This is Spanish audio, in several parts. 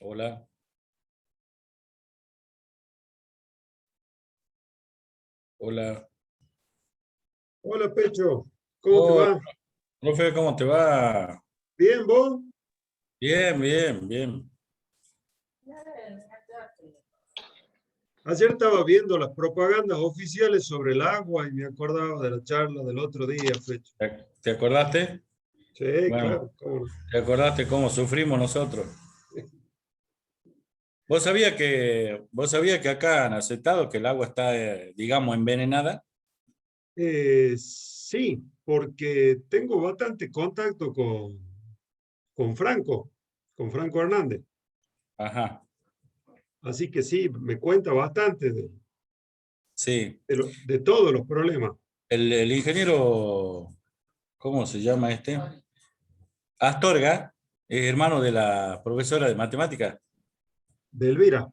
Hola. Hola. Hola Pecho, ¿cómo te Hola, va? profe, ¿cómo te va? ¿Bien vos? Bien, bien, bien. Ayer estaba viendo las propagandas oficiales sobre el agua y me acordaba de la charla del otro día, Pecho. ¿Te acordaste? Sí, Bueno, claro, cómo no. ¿te acordaste cómo sufrimos nosotros? ¿Vos sabías que acá han aceptado que el agua está, digamos, envenenada? Sí, porque tengo bastante contacto con Franco Hernández. Ajá, Así que sí, me cuenta bastante sí. de todos los problemas El ingeniero, ¿cómo se llama este? Astorga, es hermano de la profesora de matemáticas. de Elvira.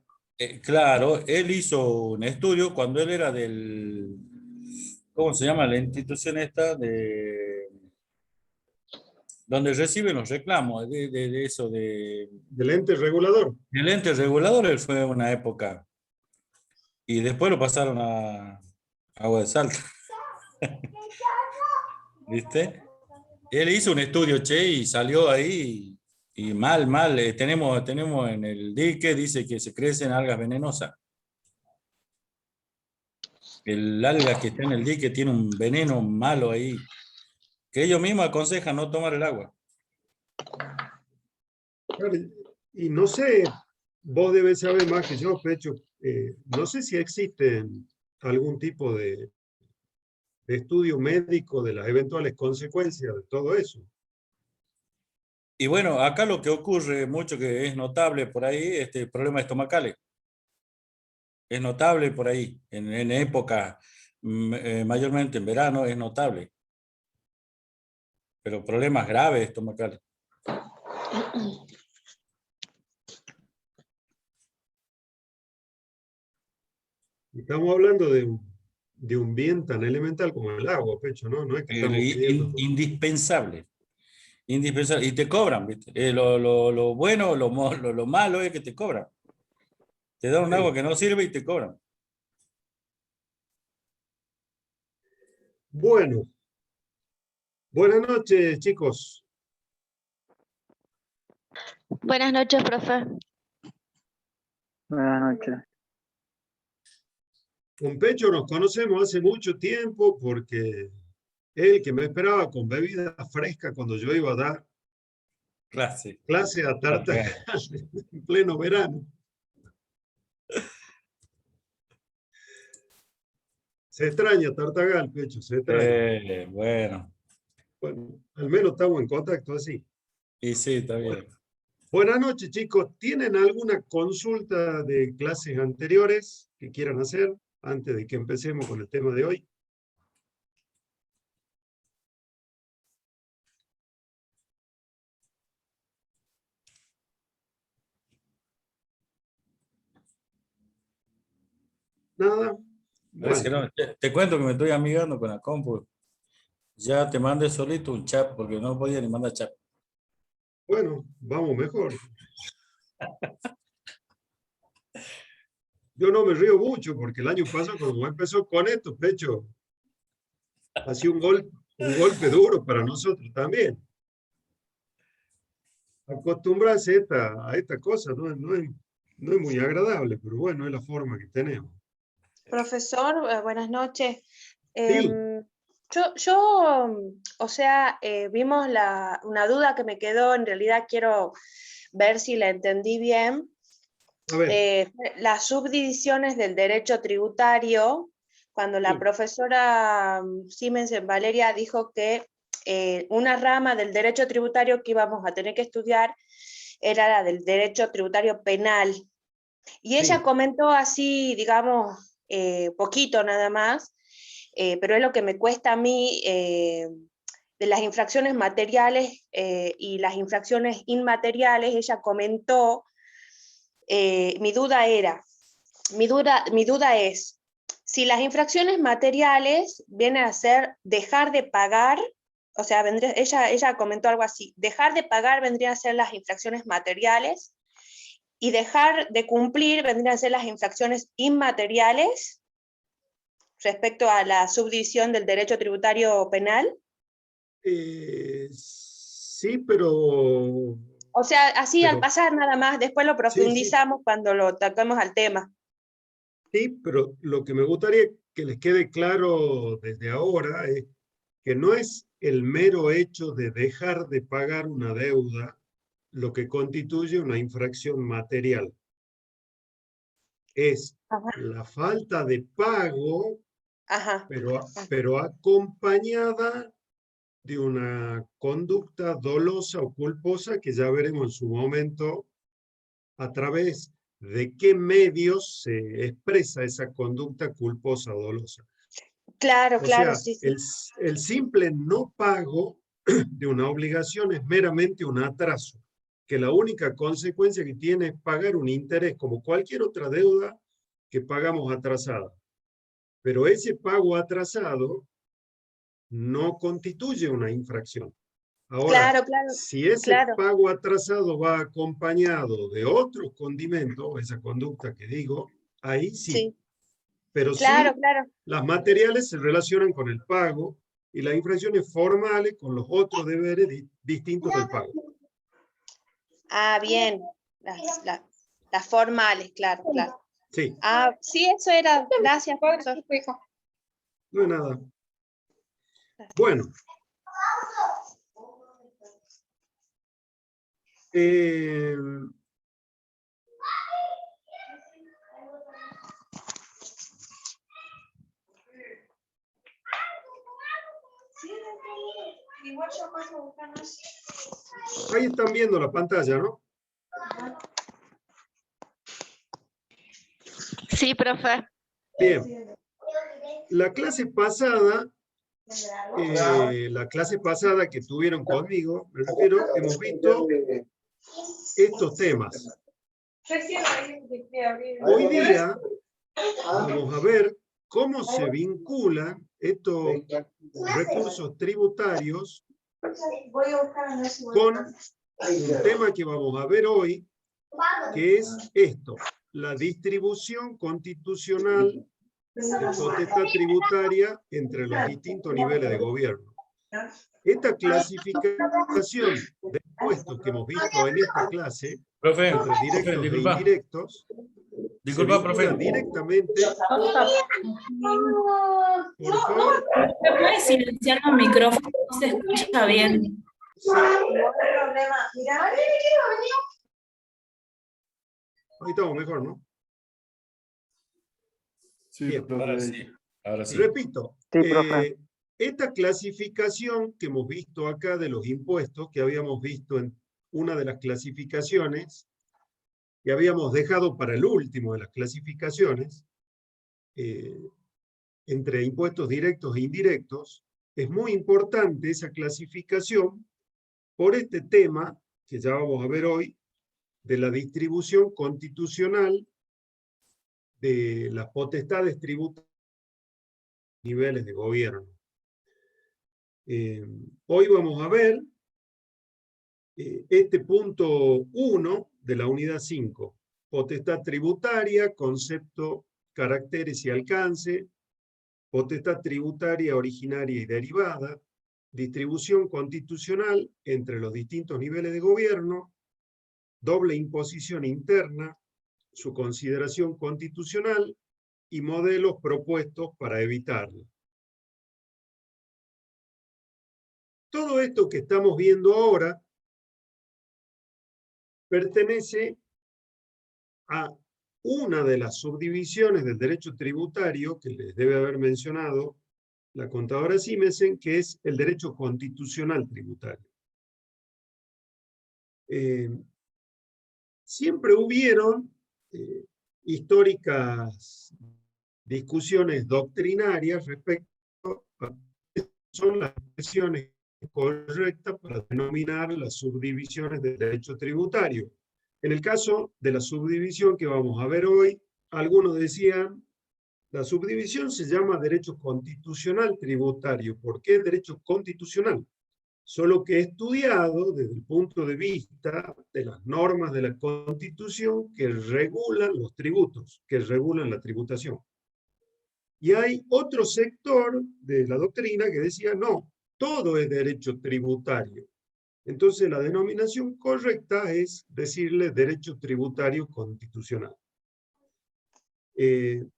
Claro, él hizo un estudio cuando él era ¿cómo se llama la institución esta? Donde reciben los reclamos de eso, Del ente regulador. el ente regulador, él fue una época, y después lo pasaron a Agua de Salta, ¿viste? Él hizo un estudio, che, y salió ahí, y mal, mal, tenemos en el dique, dice que se crecen algas venenosas. El alga que está en el dique tiene un veneno malo ahí, que ellos mismos aconsejan no tomar el agua. Claro, y no sé, vos debes saber más que yo, Pecho. No sé si existe algún tipo de estudio médico de las eventuales consecuencias de todo eso. Y bueno, acá lo que ocurre mucho que es notable por ahí, problemas estomacales. Es notable por ahí. En época, mayormente en verano, es notable. Pero problemas graves estomacales. Estamos hablando de un bien tan elemental como el agua, Pecho, ¿no? No es que estamos pidiendo. Indispensable. Indispensable. Y te cobran, ¿viste? Lo bueno, lo malo es que te cobran. Te dan un agua Sí. que no sirve y te cobran. Bueno, buenas noches, chicos. Buenas noches, profe. Buenas noches. Con Pecho nos conocemos hace mucho tiempo porque él que me esperaba con bebida fresca cuando yo iba a dar Clase. clase a Tartagal en pleno verano. Se extraña Tartagal, Pecho, se extraña. Bueno. Bueno, al menos estamos en contacto así. Y sí, está Bueno, bien. buenas noches, chicos. ¿Tienen alguna consulta de clases anteriores que quieran hacer antes de que empecemos con el tema de hoy? Nada. Parece que Bueno, no. Te cuento que me estoy amigando con la compu. Ya te mandé solito un chat porque no podía ni mandar chat. bueno, vamos mejor. Yo no me río mucho porque el año pasado cuando empezó con esto, Pecho, ha sido un golpe duro para nosotros también. Acostumbrarse a esta cosa no es muy agradable, pero bueno, es la forma que tenemos. Profesor, buenas noches. Sí, O sea, vimos una duda que me quedó, en realidad quiero ver si la entendí bien. a ver, Las subdivisiones del derecho tributario, cuando la sí, profesora Siemens Valeria dijo que una rama del derecho tributario que íbamos a tener que estudiar era la del derecho tributario penal. Y ella sí. comentó así, digamos, poquito nada más, pero es lo que me cuesta a mí de las infracciones materiales y las infracciones inmateriales. Ella comentó, mi duda es, si las infracciones materiales vienen a ser dejar de pagar, o sea, ella comentó algo así, dejar de pagar vendrían a ser las infracciones materiales, y dejar de cumplir vendrían a ser las infracciones inmateriales respecto a la subdivisión del derecho tributario penal. Sí, pero... O sea, así al pero pasar nada más, después lo sí, profundizamos cuando lo toquemos al tema. sí, pero lo que me gustaría que les quede claro desde ahora es que no es el mero hecho de dejar de pagar una deuda lo que constituye una infracción material. Es Ajá. la falta de pago, Ajá. pero acompañada de una conducta dolosa o culposa que ya veremos en su momento a través de qué medios se expresa esa conducta culposa o dolosa. Claro, O claro, sea, sí, sí. el simple no pago de una obligación es meramente un atraso, que la única consecuencia que tiene es pagar un interés como cualquier otra deuda que pagamos atrasada. Pero ese pago atrasado no constituye una infracción. Ahora, Claro, claro, si ese claro. pago atrasado va acompañado de otros condimentos, esa conducta que digo, ahí sí. Sí, Pero claro, sí, claro. las materiales se relacionan con el pago y las infracciones formales con los otros deberes distintos del pago. Ah, bien. Las formales, claro, claro. Sí, Ah, sí, eso era. Gracias, profesor. no es nada. Bueno. Ahí están viendo la pantalla, ¿no? Sí, profe. Bien. La clase pasada que tuvieron conmigo, me refiero, hemos visto estos temas. Hoy día vamos a ver cómo se vinculan estos recursos tributarios con un tema que vamos a ver hoy, que es esto, la distribución constitucional de potestad tributaria entre los distintos niveles de gobierno. Esta clasificación de impuestos que hemos visto en esta clase, Profe, entre directos e indirectos, se disculpa, vincula profe. directamente. Por favor. ¿Me puede silenciar el micrófono? No se escucha bien. Sí. Ahí estamos mejor, ¿no? Sí, Bien. Ahora sí, ahora sí. Repito, Sí, profe. esta clasificación que hemos visto acá de los impuestos, que habíamos visto en una de las clasificaciones, que habíamos dejado para el último de las clasificaciones, entre impuestos directos e indirectos, es muy importante esa clasificación por este tema, que ya vamos a ver hoy, de la distribución constitucional de las potestades tributarias a niveles de gobierno. Hoy vamos a ver este punto 1 de la unidad 5, potestad tributaria, concepto, caracteres y alcance, potestad tributaria originaria y derivada, distribución constitucional entre los distintos niveles de gobierno, doble imposición interna, su consideración constitucional y modelos propuestos para evitarla. Todo esto que estamos viendo ahora pertenece a una de las subdivisiones del derecho tributario que les debe haber mencionado la contadora Simensen, que es el derecho constitucional tributario. Siempre hubieron históricas discusiones doctrinarias respecto a qué son las expresiones correctas para denominar las subdivisiones del derecho tributario. En el caso de la subdivisión que vamos a ver hoy, algunos decían, la subdivisión se llama derecho constitucional tributario. ¿Por qué derecho constitucional? solo que estudiado desde el punto de vista de las normas de la Constitución que regulan los tributos, que regulan la tributación. Y hay otro sector de la doctrina que decía, no, todo es derecho tributario. Entonces la denominación correcta es decirle derecho tributario constitucional. En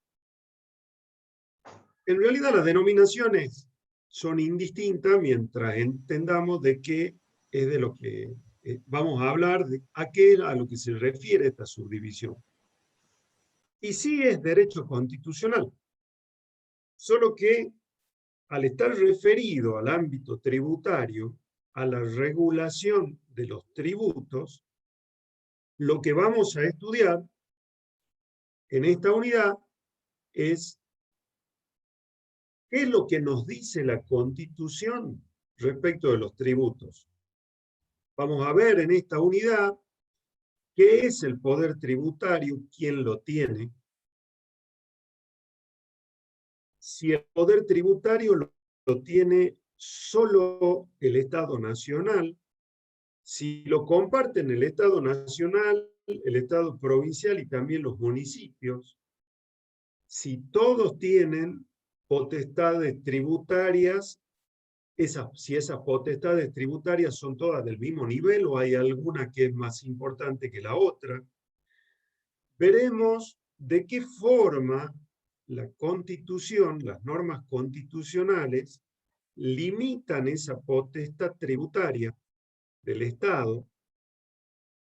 realidad las denominaciones son indistintas mientras entendamos de qué es de lo que vamos a hablar, de a qué es a lo que se refiere esta subdivisión. Y sí es derecho constitucional, solo que al estar referido al ámbito tributario, a la regulación de los tributos, lo que vamos a estudiar en esta unidad es qué es lo que nos dice la Constitución respecto de los tributos. Vamos a ver en esta unidad qué es el poder tributario, quién lo tiene. Si el poder tributario lo tiene solo el Estado Nacional, si lo comparten el Estado Nacional, el Estado Provincial y también los municipios, si todos tienen potestades tributarias, si esas potestades tributarias son todas del mismo nivel o hay alguna que es más importante que la otra, veremos de qué forma la Constitución, las normas constitucionales, limitan esa potestad tributaria del Estado,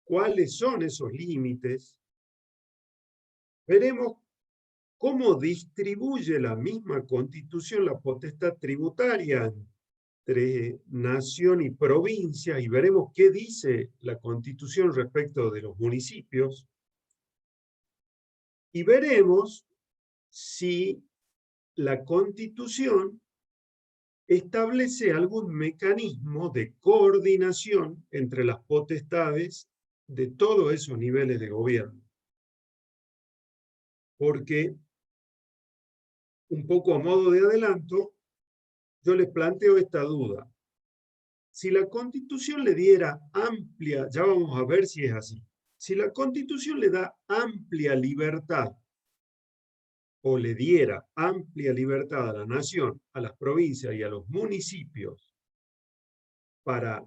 cuáles son esos límites. Veremos cómo distribuye la misma Constitución la potestad tributaria entre nación y provincia, y veremos qué dice la Constitución respecto de los municipios, y veremos si la Constitución establece algún mecanismo de coordinación entre las potestades de todos esos niveles de gobierno. Porque, un poco a modo de adelanto, yo les planteo esta duda. Si la Constitución le diera amplia, ya vamos a ver si es así, si la Constitución le da amplia libertad o le diera amplia libertad a la nación, a las provincias y a los municipios para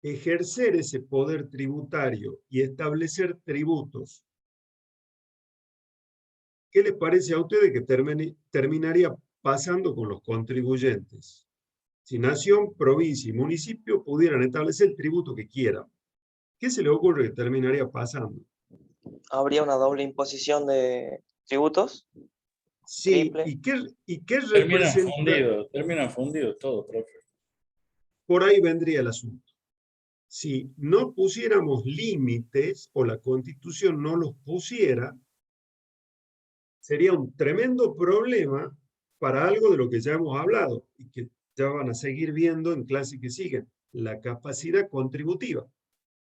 ejercer ese poder tributario y establecer tributos, ¿qué les parece a ustedes que terminaría pasando con los contribuyentes? Si nación, provincia y municipio pudieran establecer el tributo que quieran, ¿qué se les ocurre que terminaría pasando? ¿Habría una doble imposición de tributos? Sí, Triple. ¿y qué representa? Terminan fundidos todo, profe. Por ahí vendría el asunto. Si no pusiéramos límites o la Constitución no los pusiera, sería un tremendo problema para algo de lo que ya hemos hablado y que ya van a seguir viendo en clases que siguen, la capacidad contributiva,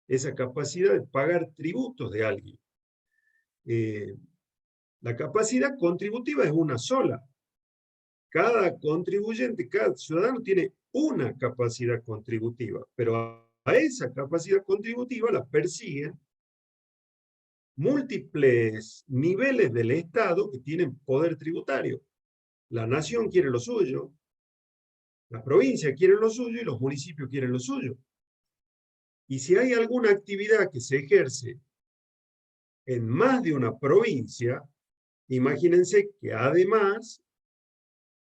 esa capacidad de pagar tributos de alguien. La capacidad contributiva es una sola. Cada contribuyente, cada ciudadano tiene una capacidad contributiva, pero a esa capacidad contributiva la persiguen múltiples niveles del Estado que tienen poder tributario. La nación quiere lo suyo, la provincia quiere lo suyo y los municipios quieren lo suyo. Y si hay alguna actividad que se ejerce en más de una provincia, imagínense que además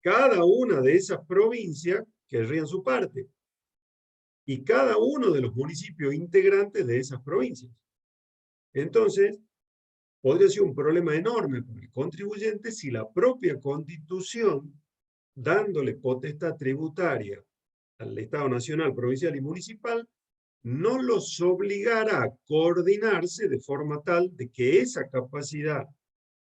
cada una de esas provincias querrían su parte y cada uno de los municipios integrantes de esas provincias. Entonces, podría ser un problema enorme para el contribuyente si la propia Constitución, dándole potestad tributaria al Estado nacional, provincial y municipal, no los obligara a coordinarse de forma tal de que esa capacidad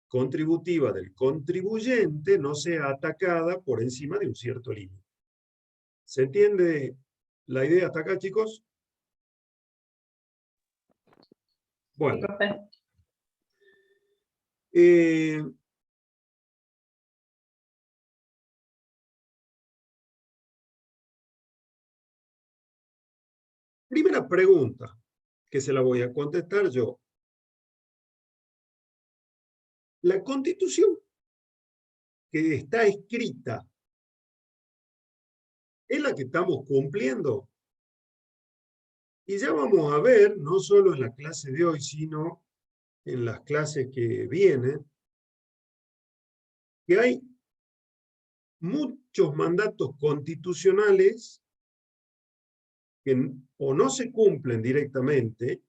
contributiva del contribuyente no sea atacada por encima de un cierto límite. ¿Se entiende la idea hasta acá, chicos? Bueno. Primera pregunta, que se la voy a contestar yo. La Constitución que está escrita es la que estamos cumpliendo. Y ya vamos a ver, no solo en la clase de hoy, sino en las clases que vienen, que hay muchos mandatos constitucionales que o no se cumplen directamente,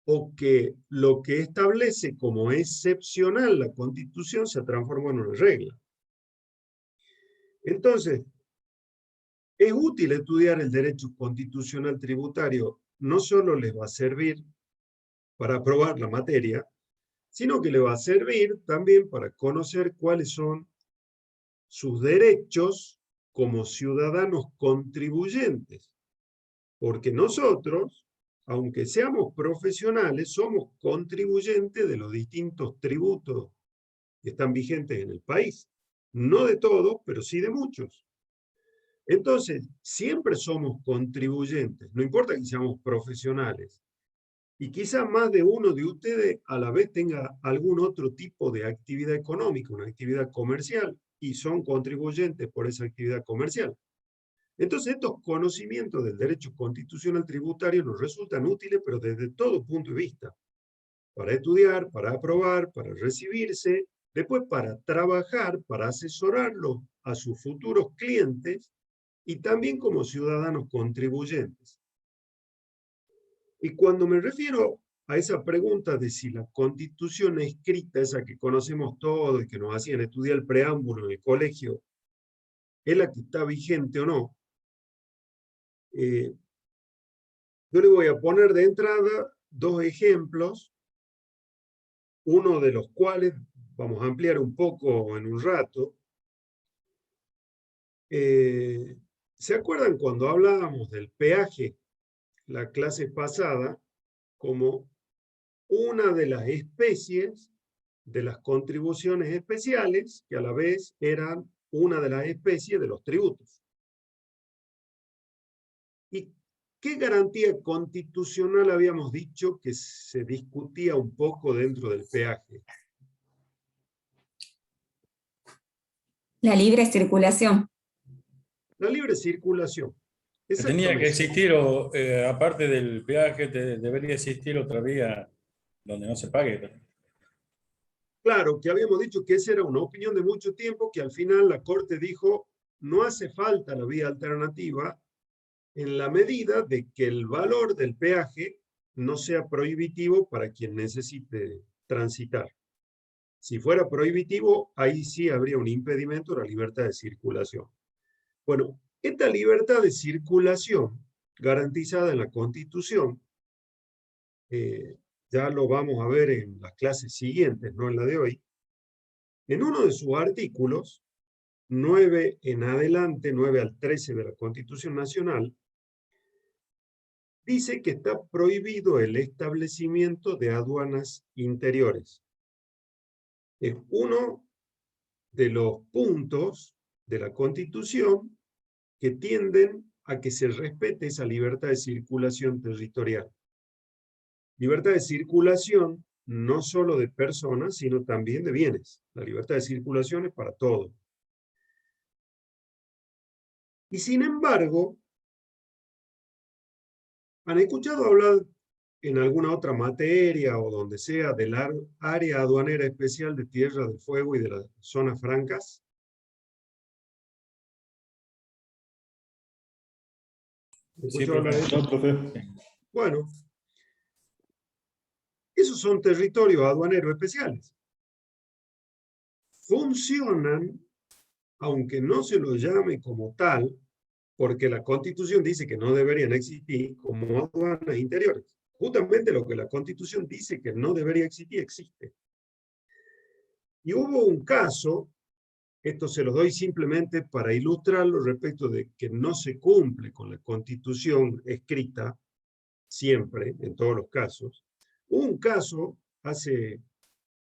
o que lo que establece como excepcional la Constitución se transforma en una regla. Entonces, es útil estudiar el derecho constitucional tributario, no solo les va a servir para aprobar la materia, sino que le va a servir también para conocer cuáles son sus derechos como ciudadanos contribuyentes. Porque nosotros, aunque seamos profesionales, somos contribuyentes de los distintos tributos que están vigentes en el país. No de todos, pero sí de muchos. Entonces, siempre somos contribuyentes, no importa que seamos profesionales. Y quizás más de uno de ustedes a la vez tenga algún otro tipo de actividad económica, una actividad comercial, y son contribuyentes por esa actividad comercial. Entonces, estos conocimientos del derecho constitucional tributario nos resultan útiles, pero desde todo punto de vista. Para estudiar, para aprobar, para recibirse, después para trabajar, para asesorarlos a sus futuros clientes, y también como ciudadanos contribuyentes. Y cuando me refiero a esa pregunta de si la Constitución escrita, esa que conocemos todos y que nos hacían estudiar el preámbulo en el colegio, es la que está vigente o no, yo le voy a poner de entrada dos ejemplos, uno de los cuales vamos a ampliar un poco en un rato. ¿Se acuerdan cuando hablábamos del peaje la clase pasada como una de las especies de las contribuciones especiales, que a la vez eran una de las especies de los tributos? ¿Y qué garantía constitucional habíamos dicho que se discutía un poco dentro del peaje? La libre circulación. La libre circulación. Tenía que existir, o aparte del peaje, debería existir otra vía donde no se pague. Claro, que habíamos dicho que esa era una opinión de mucho tiempo, que al final la Corte dijo, no hace falta la vía alternativa en la medida de que el valor del peaje no sea prohibitivo para quien necesite transitar. Si fuera prohibitivo, ahí sí habría un impedimento a la libertad de circulación. Bueno, esta libertad de circulación garantizada en la Constitución, ya lo vamos a ver en las clases siguientes, no en la de hoy, en uno de sus artículos, 9 en adelante, 9 al 13 de la Constitución Nacional, dice que está prohibido el establecimiento de aduanas interiores. Es uno de los puntos de la Constitución que tienden a que se respete esa libertad de circulación territorial. Libertad de circulación no solo de personas, sino también de bienes. La libertad de circulación es para todo. Y sin embargo, ¿han escuchado hablar en alguna otra materia o donde sea del área aduanera especial de Tierra del Fuego y de las zonas francas? Sí, profe. Bueno, esos son territorios aduaneros especiales. Funcionan, aunque no se los llame como tal, porque la Constitución dice que no deberían existir como aduanas interiores. Justamente lo que la Constitución dice que no debería existir, existe. Y hubo un caso, esto se lo doy simplemente para ilustrarlo respecto de que no se cumple con la Constitución escrita, siempre, en todos los casos. Hubo un caso hace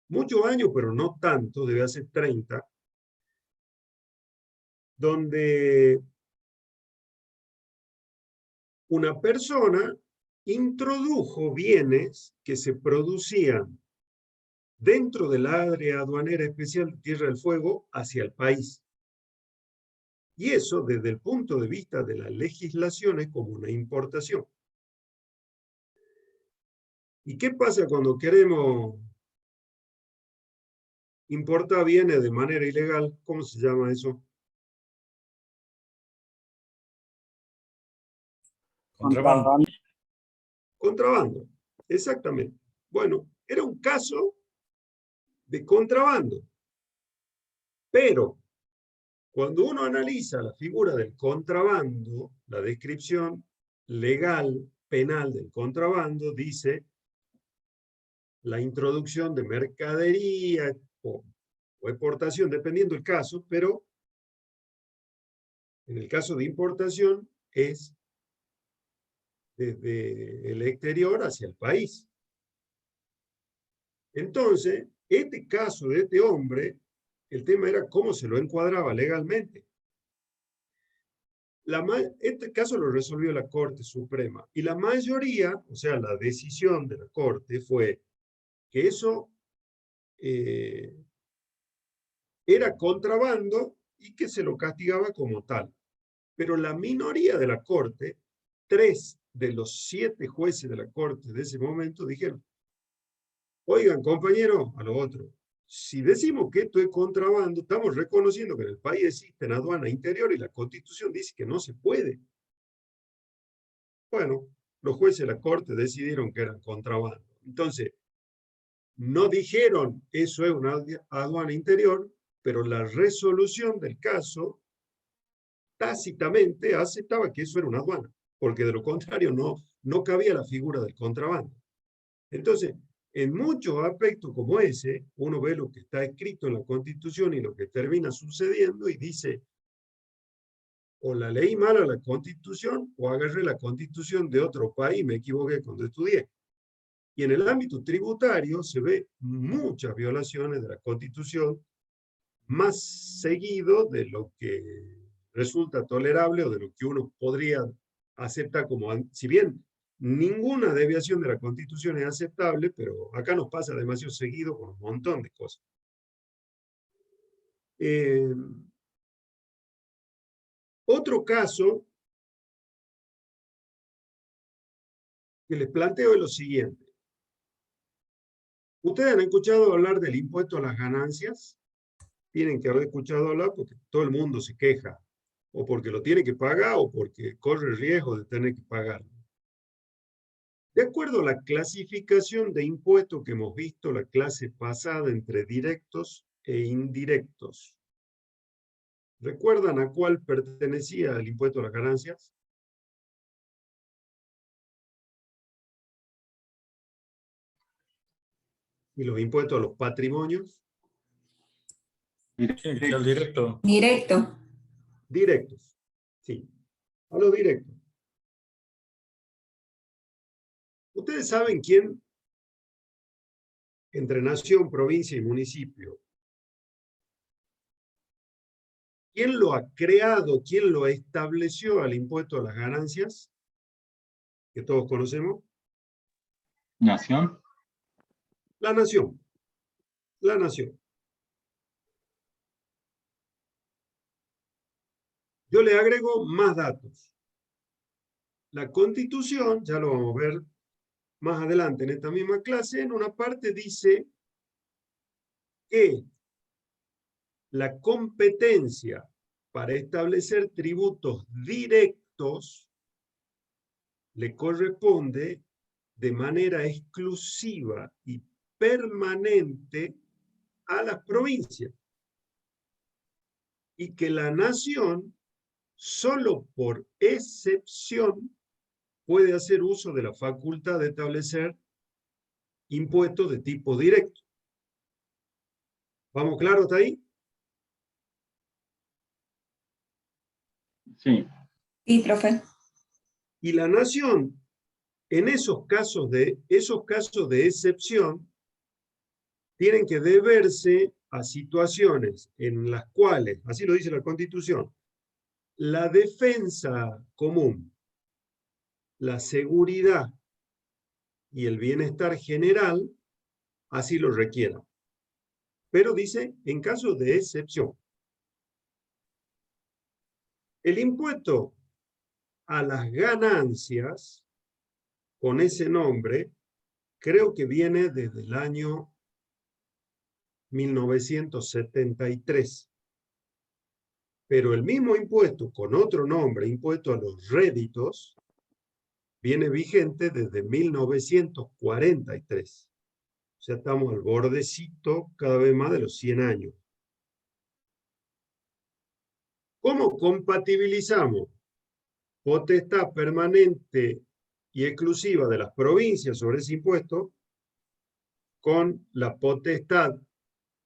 muchos años, pero no tanto, debe hacer 30, donde una persona introdujo bienes que se producían dentro del área aduanera especial de Tierra del Fuego hacia el país. Y eso, desde el punto de vista de la legislación, es como una importación. ¿Y qué pasa cuando queremos importar bienes de manera ilegal? ¿Cómo se llama eso? Contrabando. Contrabando, exactamente. Bueno, era un caso de contrabando. Pero cuando uno analiza la figura del contrabando, la descripción legal, penal del contrabando, dice la introducción de mercadería o exportación, dependiendo del caso, pero en el caso de importación es desde el exterior hacia el país. Entonces, este caso de este hombre, el tema era cómo se lo encuadraba legalmente. Este caso lo resolvió la Corte Suprema y la mayoría, o sea, la decisión de la Corte fue que eso era contrabando y que se lo castigaba como tal. Pero la minoría de la Corte, 3 de los 7 jueces de la Corte de ese momento dijeron, oigan, compañeros, a lo otro, si decimos que esto es contrabando, estamos reconociendo que en el país existen aduanas interior y la Constitución dice que no se puede. Bueno, los jueces de la Corte decidieron que eran contrabando. Entonces, no dijeron eso es una aduana interior, pero la resolución del caso tácitamente aceptaba que eso era una aduana, porque de lo contrario no cabía la figura del contrabando. Entonces, en muchos aspectos como ese, uno ve lo que está escrito en la Constitución y lo que termina sucediendo y dice, o la leí mal a la Constitución o agarré la Constitución de otro país y me equivoqué cuando estudié. Y en el ámbito tributario se ve muchas violaciones de la Constitución más seguido de lo que resulta tolerable o de lo que uno podría aceptar como, si bien ninguna desviación de la Constitución es aceptable, pero acá nos pasa demasiado seguido con un montón de cosas. Otro caso que les planteo es lo siguiente. ¿Ustedes han escuchado hablar del impuesto a las ganancias? Tienen que haber escuchado hablar porque todo el mundo se queja, o porque lo tiene que pagar o porque corre el riesgo de tener que pagarlo. De acuerdo a la clasificación de impuestos que hemos visto la clase pasada entre directos e indirectos, ¿recuerdan a cuál pertenecía el impuesto a las ganancias? ¿Y los impuestos a los patrimonios? Sí, al directo. Directo. Directos, sí. A los directos. ¿Ustedes saben quién, entre nación, provincia y municipio, quién lo ha creado, quién lo estableció al impuesto a las ganancias? Que todos conocemos. Nación. La nación. La nación. Yo le agrego más datos. La Constitución, ya lo vamos a ver más adelante en esta misma clase, en una parte dice que la competencia para establecer tributos directos le corresponde de manera exclusiva y permanente a las provincias. Y que la nación, solo por excepción, puede hacer uso de la facultad de establecer impuestos de tipo directo. ¿Vamos claro hasta ahí? Sí. Sí, profe. Y la nación, en esos casos de excepción, tienen que deberse a situaciones en las cuales, así lo dice la Constitución, la defensa común la seguridad y el bienestar general así lo requieran. Pero dice, en caso de excepción. El impuesto a las ganancias, con ese nombre, creo que viene desde el año 1973. Pero el mismo impuesto, con otro nombre, impuesto a los réditos, viene vigente desde 1943. O sea, estamos al bordecito cada vez más de los 100 años. ¿Cómo compatibilizamos potestad permanente y exclusiva de las provincias sobre ese impuesto con la potestad,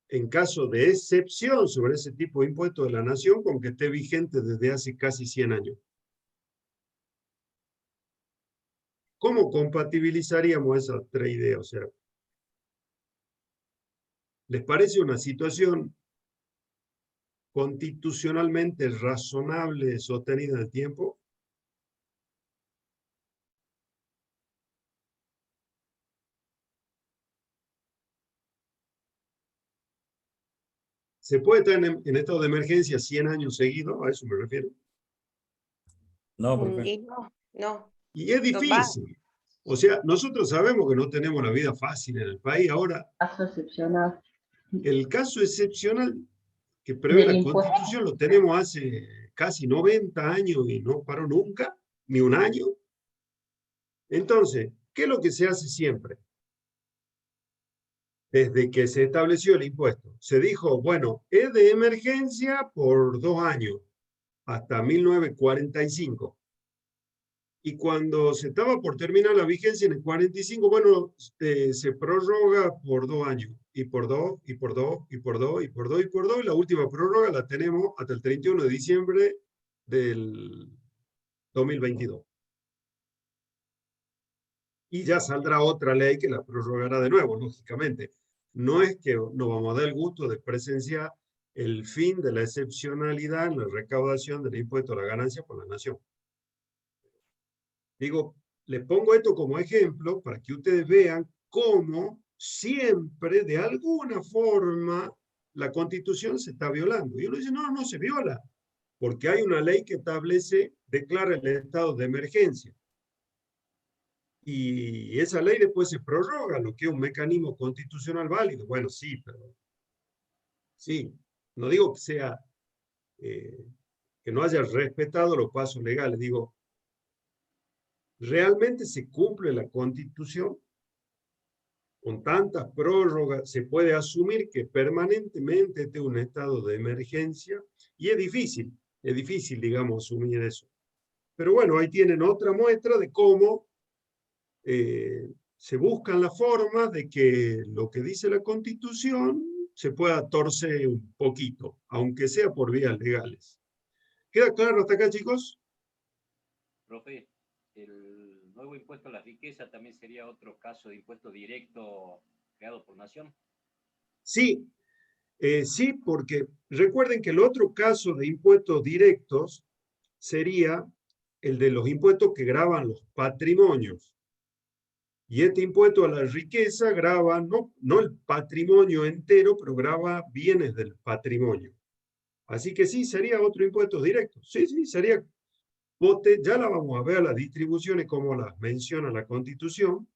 en caso de excepción sobre ese tipo de impuesto de la nación, con que esté vigente desde hace casi 100 años? ¿Cómo compatibilizaríamos esas tres ideas? O sea, ¿les parece una situación constitucionalmente razonable, sostenida en el tiempo? ¿Se puede estar en estado de emergencia 100 años seguidos? A eso me refiero. No, profe. Y no. Y es No va. difícil. O sea, nosotros sabemos que no tenemos la vida fácil en el país. Ahora, Caso excepcional. el caso excepcional que prevé Del la impuesto. Constitución lo tenemos hace casi 90 años y no paró nunca, ni un año. Entonces, ¿qué es lo que se hace siempre? Desde que se estableció el impuesto, se dijo, bueno, es de emergencia por 2 años, hasta 1945. Y cuando se estaba por terminar la vigencia en el 45, bueno, se prorroga por 2 años, y por 2, y por 2, y por 2, y por 2, y por 2, y la última prórroga la tenemos hasta el 31 de diciembre del 2022. Y ya saldrá otra ley que la prorrogará de nuevo, lógicamente. No es que nos vamos a dar el gusto de presenciar el fin de la excepcionalidad en la recaudación del impuesto a la ganancia por la nación. Digo, les pongo esto como ejemplo para que ustedes vean cómo siempre, de alguna forma, la Constitución se está violando. Y uno dice, no, no se viola, porque hay una ley que establece, declara el estado de emergencia. Y esa ley después se prorroga, lo que es un mecanismo constitucional válido. Bueno, sí, pero sí, no digo que sea, que no haya respetado los pasos legales, digo, ¿realmente se cumple la Constitución? Con tantas prórrogas, se puede asumir que permanentemente esté un estado de emergencia, y es difícil, digamos, asumir eso. Pero bueno, ahí tienen otra muestra de cómo se buscan las formas de que lo que dice la Constitución se pueda torcer un poquito, aunque sea por vías legales. ¿Queda claro hasta acá, chicos? Profe, el nuevo impuesto a la riqueza también sería otro caso de impuesto directo creado por nación. Sí, sí, porque recuerden que el otro caso de impuestos directos sería el de los impuestos que gravan los patrimonios. Y este impuesto a la riqueza grava no el patrimonio entero, pero grava bienes del patrimonio. Así que sí, sería otro impuesto directo. Sí, sí, sería. Ya la vamos a ver, las distribuciones como las menciona la Constitución,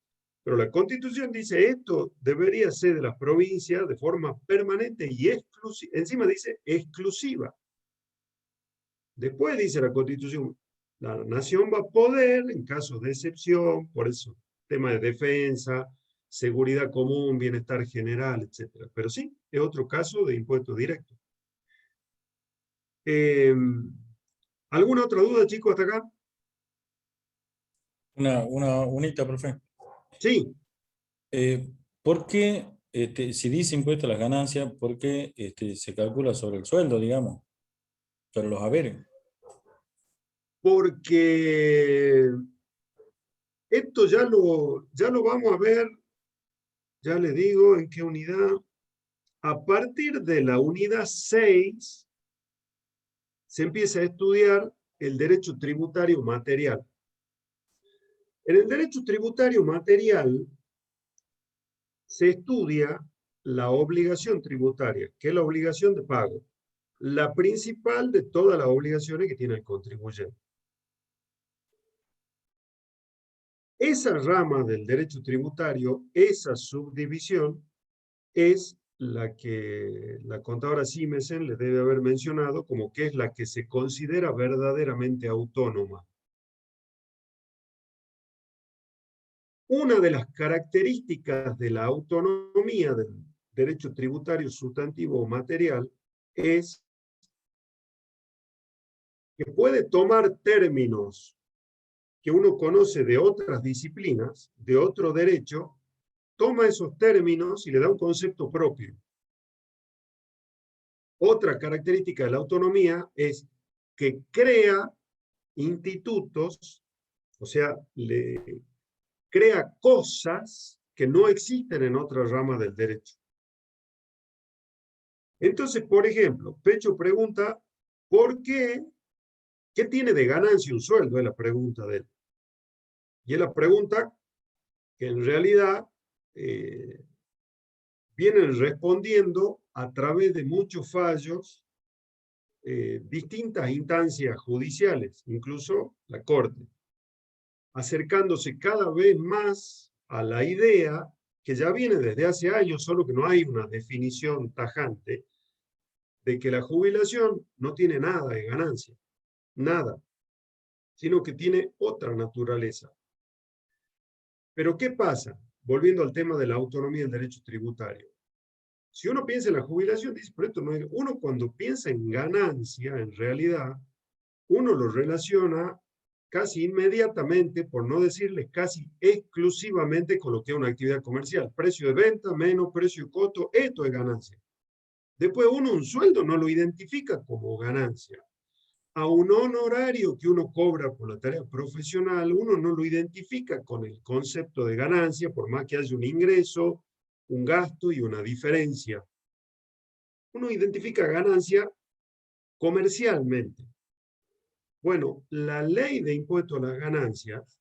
pero la Constitución dice esto debería ser de las provincias de forma permanente y exclusiva. Encima dice exclusiva. Después dice la Constitución, la nación va a poder, en caso de excepción, por eso, tema de defensa, seguridad común, bienestar general, etc. Pero sí, es otro caso de impuesto directo. ¿Alguna otra duda, chicos, hasta acá? Unita, profe. Sí. ¿Por qué, si dice impuesto a las ganancias, por qué se calcula sobre el sueldo, digamos, sobre los haberes? Porque esto ya lo vamos a ver, ya les digo en qué unidad. A partir de la unidad 6 se empieza a estudiar el derecho tributario material. En el derecho tributario material se estudia la obligación tributaria, que es la obligación de pago, la principal de todas las obligaciones que tiene el contribuyente. Esa rama del derecho tributario, esa subdivisión, es la que la contadora Simensen le debe haber mencionado como que es la que se considera verdaderamente autónoma. Una de las características de la autonomía del derecho tributario sustantivo o material es que puede tomar términos que uno conoce de otras disciplinas, de otro derecho, toma esos términos y le da un concepto propio. Otra característica de la autonomía es que crea institutos, o sea, crea cosas que no existen en otras ramas del derecho. Entonces, por ejemplo, Pecho pregunta, ¿por qué? ¿Qué tiene de ganancia un sueldo? Es la pregunta de él. Y es la pregunta que en realidad vienen respondiendo a través de muchos fallos, distintas instancias judiciales, incluso la Corte, acercándose cada vez más a la idea que ya viene desde hace años, solo que no hay una definición tajante, de que la jubilación no tiene nada de ganancia, nada, sino que tiene otra naturaleza. Pero ¿qué pasa? Volviendo al tema de la autonomía del derecho tributario. Si uno piensa en la jubilación, dice, pero esto no es... Uno cuando piensa en ganancia, en realidad, uno lo relaciona casi inmediatamente, por no decirles casi exclusivamente, con lo que es una actividad comercial. Precio de venta menos precio de costo, esto es ganancia. Después uno un sueldo no lo identifica como ganancia. A un honorario que uno cobra por la tarea profesional, uno no lo identifica con el concepto de ganancia, por más que haya un ingreso, un gasto y una diferencia. Uno identifica ganancia comercialmente. Bueno, la ley de impuesto a las ganancias,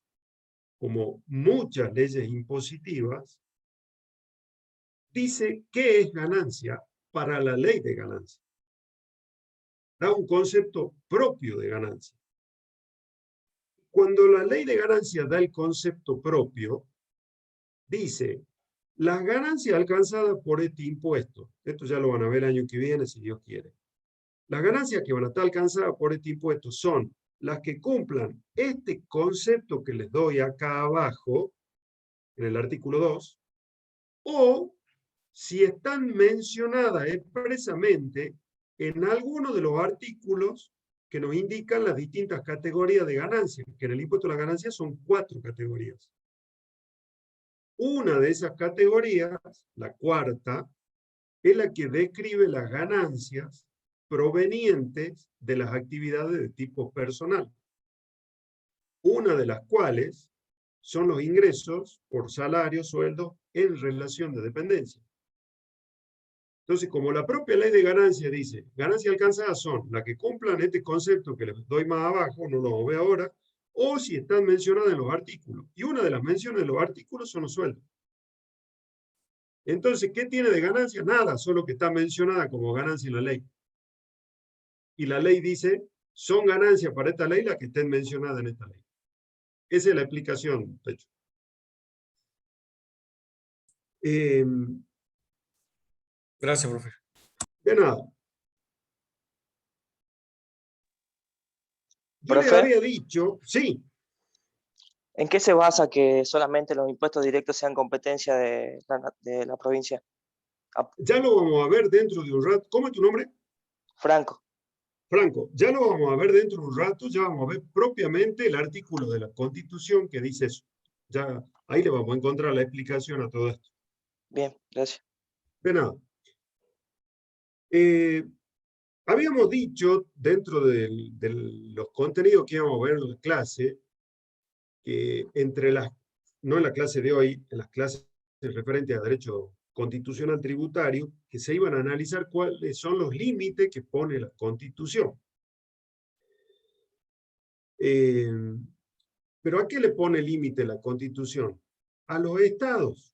como muchas leyes impositivas, dice qué es ganancia para la ley de ganancia. Da un concepto propio de ganancia. Cuando la ley de ganancia da el concepto propio, dice, las ganancias alcanzadas por este impuesto, esto ya lo van a ver el año que viene si Dios quiere, las ganancias que van a estar alcanzadas por este impuesto son las que cumplan este concepto que les doy acá abajo, en el artículo 2, o si están mencionadas expresamente en alguno de los artículos que nos indican las distintas categorías de ganancias, que en el impuesto a las ganancias son 4 categorías. Una de esas categorías, la cuarta, es la que describe las ganancias provenientes de las actividades de tipo personal. Una de las cuales son los ingresos por salario, sueldo, en relación de dependencia. Entonces, como la propia ley de ganancia dice, ganancias alcanzadas son las que cumplan este concepto que les doy más abajo, no lo veo ahora, o si están mencionadas en los artículos. Y una de las menciones de los artículos son los sueldos. Entonces, ¿qué tiene de ganancia? Nada, solo que está mencionada como ganancia en la ley. Y la ley dice, son ganancias para esta ley las que estén mencionadas en esta ley. Esa es la explicación, de hecho. Gracias, profe. De nada. Yo les ¿Profe? había dicho, sí, ¿En qué se basa que solamente los impuestos directos sean competencia de la provincia? ya lo vamos a ver dentro de un rato. ¿Cómo es tu nombre? Franco. Franco, ya lo vamos a ver dentro de un rato, ya vamos a ver propiamente el artículo de la Constitución que dice eso. Ya ahí le vamos a encontrar la explicación a todo esto. Bien, gracias. De nada. Habíamos dicho dentro de los contenidos que íbamos a ver en la clase, que entre las, no en la clase de hoy, en las clases referentes a derecho constitucional tributario, que se iban a analizar cuáles son los límites que pone la Constitución. Pero ¿a qué le pone límite la Constitución? A los estados.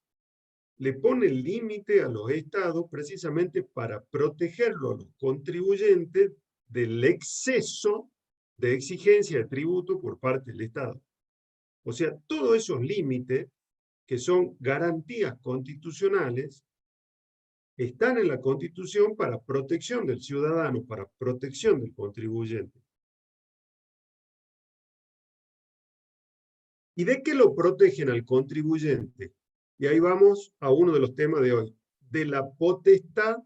Le pone límite a los estados precisamente para protegerlo a los contribuyentes del exceso de exigencia de tributo por parte del Estado. O sea, todos esos límites, que son garantías constitucionales, están en la Constitución para protección del ciudadano, para protección del contribuyente. ¿Y de qué lo protegen al contribuyente? Y ahí vamos a uno de los temas de hoy, de la potestad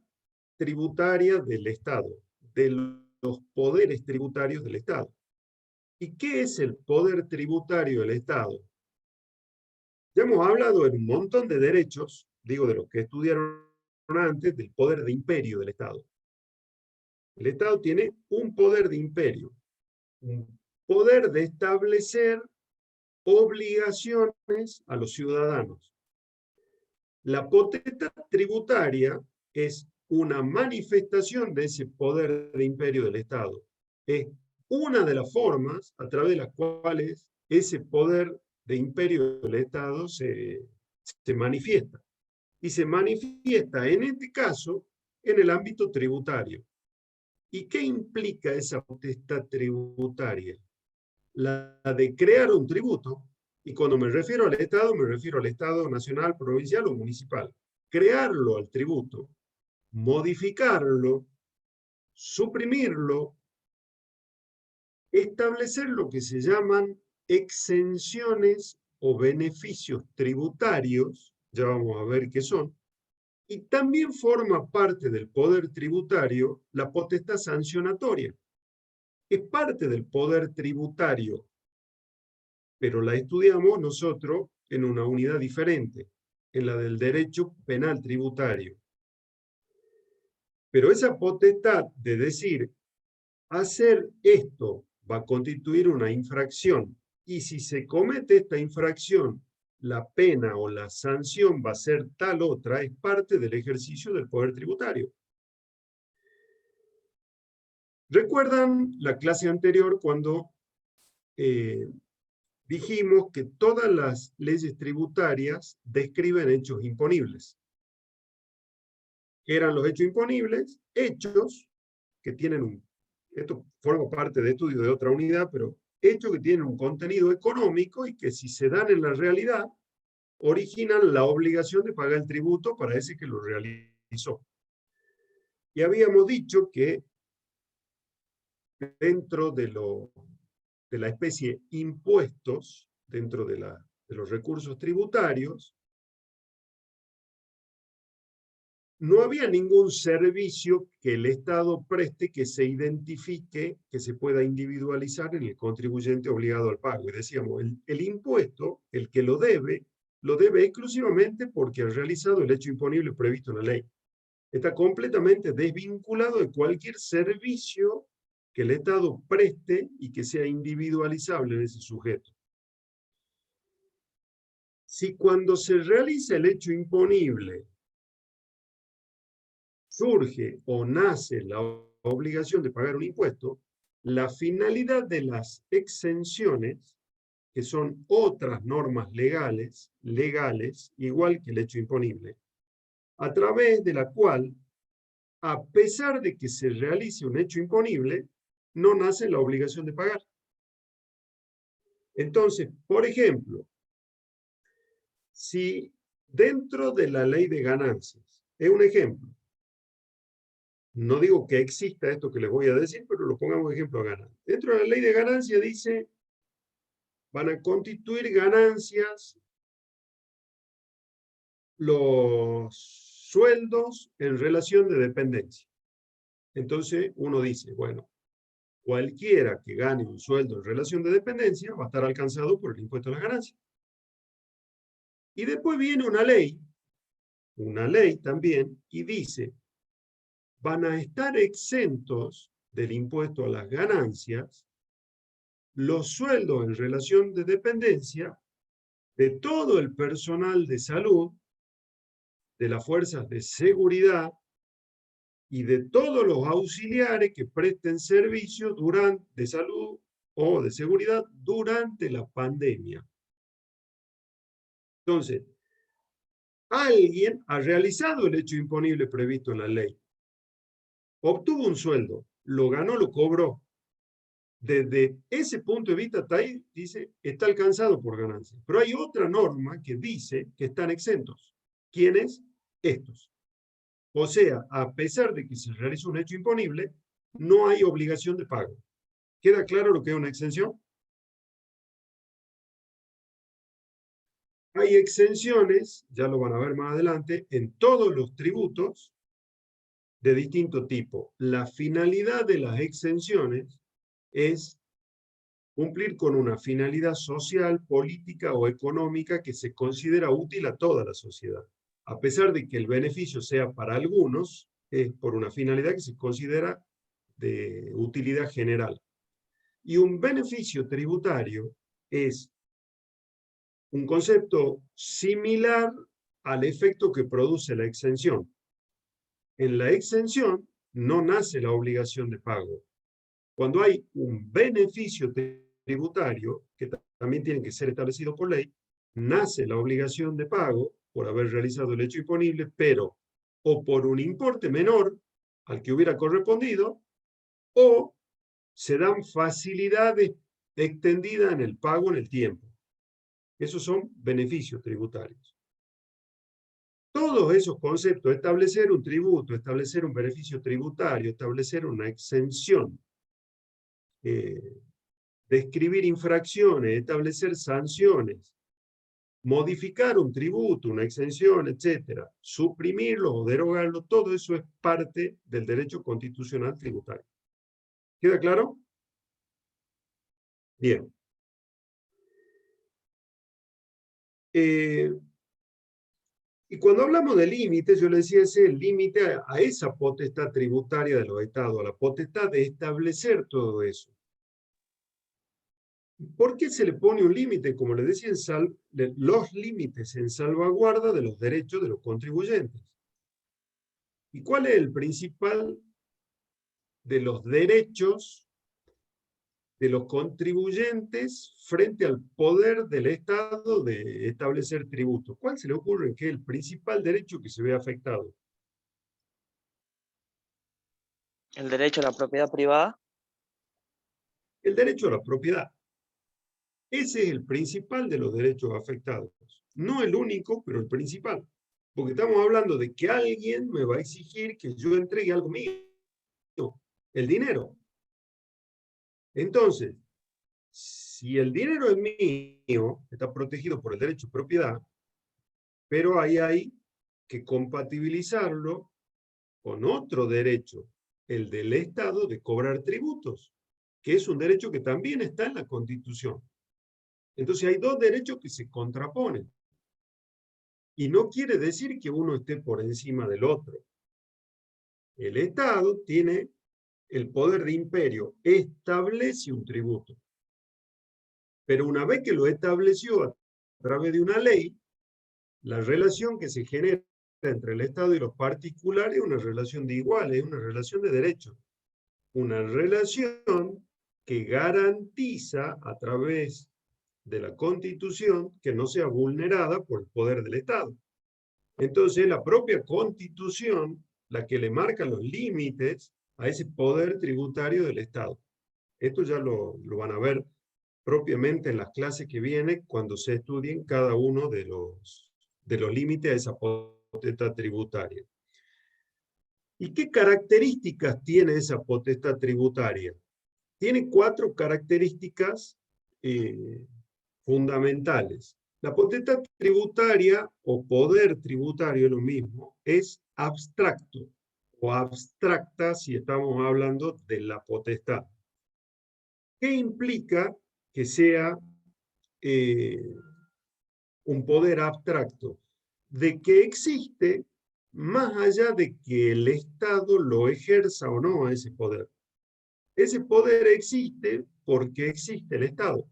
tributaria del Estado, de los poderes tributarios del Estado. ¿Y qué es el poder tributario del Estado? Ya hemos hablado en un montón de derechos, digo de los que estudiaron antes, del poder de imperio del Estado. El Estado tiene un poder de imperio, un poder de establecer obligaciones a los ciudadanos. La potestad tributaria es una manifestación de ese poder de imperio del Estado. Es una de las formas a través de las cuales ese poder de imperio del Estado se manifiesta. Y se manifiesta, en este caso, en el ámbito tributario. ¿Y qué implica esa potestad tributaria? La de crear un tributo, y cuando me refiero al Estado nacional, provincial o municipal. Crearlo al tributo, modificarlo, suprimirlo, establecer lo que se llaman exenciones o beneficios tributarios, ya vamos a ver qué son, y también forma parte del poder tributario la potestad sancionatoria. Es parte del poder tributario, pero la estudiamos nosotros en una unidad diferente, en la del derecho penal tributario. Pero esa potestad de decir, hacer esto va a constituir una infracción, y si se comete esta infracción, la pena o la sanción va a ser tal otra, es parte del ejercicio del poder tributario. ¿Recuerdan la clase anterior cuando dijimos que todas las leyes tributarias describen hechos imponibles? ¿Qué eran los hechos imponibles? Hechos que tienen esto forma parte de estudio de otra unidad, pero hechos que tienen un contenido económico y que si se dan en la realidad, originan la obligación de pagar el tributo para ese que lo realizó. Y habíamos dicho que dentro de la especie impuestos, dentro de los recursos tributarios, no había ningún servicio que el Estado preste que se identifique, que se pueda individualizar en el contribuyente obligado al pago. Y decíamos, el impuesto, el que lo debe exclusivamente porque ha realizado el hecho imponible previsto en la ley. Está completamente desvinculado de cualquier servicio que el Estado preste y que sea individualizable en ese sujeto. Si cuando se realiza el hecho imponible surge o nace la obligación de pagar un impuesto, la finalidad de las exenciones, que son otras normas legales, igual que el hecho imponible, a través de la cual, a pesar de que se realice un hecho imponible, no nace la obligación de pagar. Entonces, por ejemplo, si dentro de la ley de ganancias, es un ejemplo, no digo que exista esto que les voy a decir, pero lo pongamos de ejemplo a ganancias. Dentro de la ley de ganancias dice, van a constituir ganancias los sueldos en relación de dependencia. Entonces uno dice, bueno, cualquiera que gane un sueldo en relación de dependencia va a estar alcanzado por el impuesto a las ganancias. Y después viene una ley también, y dice, van a estar exentos del impuesto a las ganancias los sueldos en relación de dependencia de todo el personal de salud, de las fuerzas de seguridad y de todos los auxiliares que presten servicios de salud o de seguridad durante la pandemia. Entonces, alguien ha realizado el hecho imponible previsto en la ley. Obtuvo un sueldo, lo ganó, lo cobró. Desde ese punto de vista, hasta ahí dice, está alcanzado por ganancia. Pero hay otra norma que dice que están exentos. ¿Quiénes? Estos. O sea, a pesar de que se realiza un hecho imponible, no hay obligación de pago. ¿Queda claro lo que es una exención? Hay exenciones, ya lo van a ver más adelante, en todos los tributos de distinto tipo. La finalidad de las exenciones es cumplir con una finalidad social, política o económica que se considera útil a toda la sociedad. A pesar de que el beneficio sea para algunos, es por una finalidad que se considera de utilidad general. Y un beneficio tributario es un concepto similar al efecto que produce la exención. En la exención no nace la obligación de pago. Cuando hay un beneficio tributario, que también tiene que ser establecido por ley, nace la obligación de pago por haber realizado el hecho imponible, pero o por un importe menor al que hubiera correspondido, o se dan facilidades extendidas en el pago en el tiempo. Esos son beneficios tributarios. Todos esos conceptos, establecer un tributo, establecer un beneficio tributario, establecer una exención, describir infracciones, establecer sanciones, modificar un tributo, una exención, etcétera, suprimirlo o derogarlo, todo eso es parte del derecho constitucional tributario. ¿Queda claro? Bien. Y cuando hablamos de límites, yo le decía, ese es el límite a esa potestad tributaria de los estados, a la potestad de establecer todo eso. ¿Por qué se le pone un límite? Como le decía, los límites en salvaguarda de los derechos de los contribuyentes. ¿Y cuál es el principal de los derechos de los contribuyentes frente al poder del Estado de establecer tributos? ¿Cuál se le ocurre que es el principal derecho que se ve afectado? El derecho a la propiedad privada. El derecho a la propiedad. Ese es el principal de los derechos afectados. No el único, pero el principal. Porque estamos hablando de que alguien me va a exigir que yo entregue algo mío, el dinero. Entonces, si el dinero es mío, está protegido por el derecho de propiedad, pero ahí hay que compatibilizarlo con otro derecho, el del Estado de cobrar tributos, que es un derecho que también está en la Constitución. Entonces hay dos derechos que se contraponen. Y no quiere decir que uno esté por encima del otro. El Estado tiene el poder de imperio, establece un tributo. Pero una vez que lo estableció a través de una ley, la relación que se genera entre el Estado y los particulares es una relación de iguales, es una relación de derechos. Una relación que garantiza a través de la Constitución que no sea vulnerada por el poder del Estado. Entonces, la propia Constitución, la que le marca los límites a ese poder tributario del Estado. Esto ya lo van a ver propiamente en las clases que vienen cuando se estudien cada uno de los límites a esa potestad tributaria. ¿Y qué características tiene esa potestad tributaria? Tiene 4 características fundamentales. La potestad tributaria o poder tributario, lo mismo, es abstracto o abstracta si estamos hablando de la potestad. ¿Qué implica que sea un poder abstracto? De que existe más allá de que el Estado lo ejerza o no a ese poder. Ese poder existe porque existe el Estado.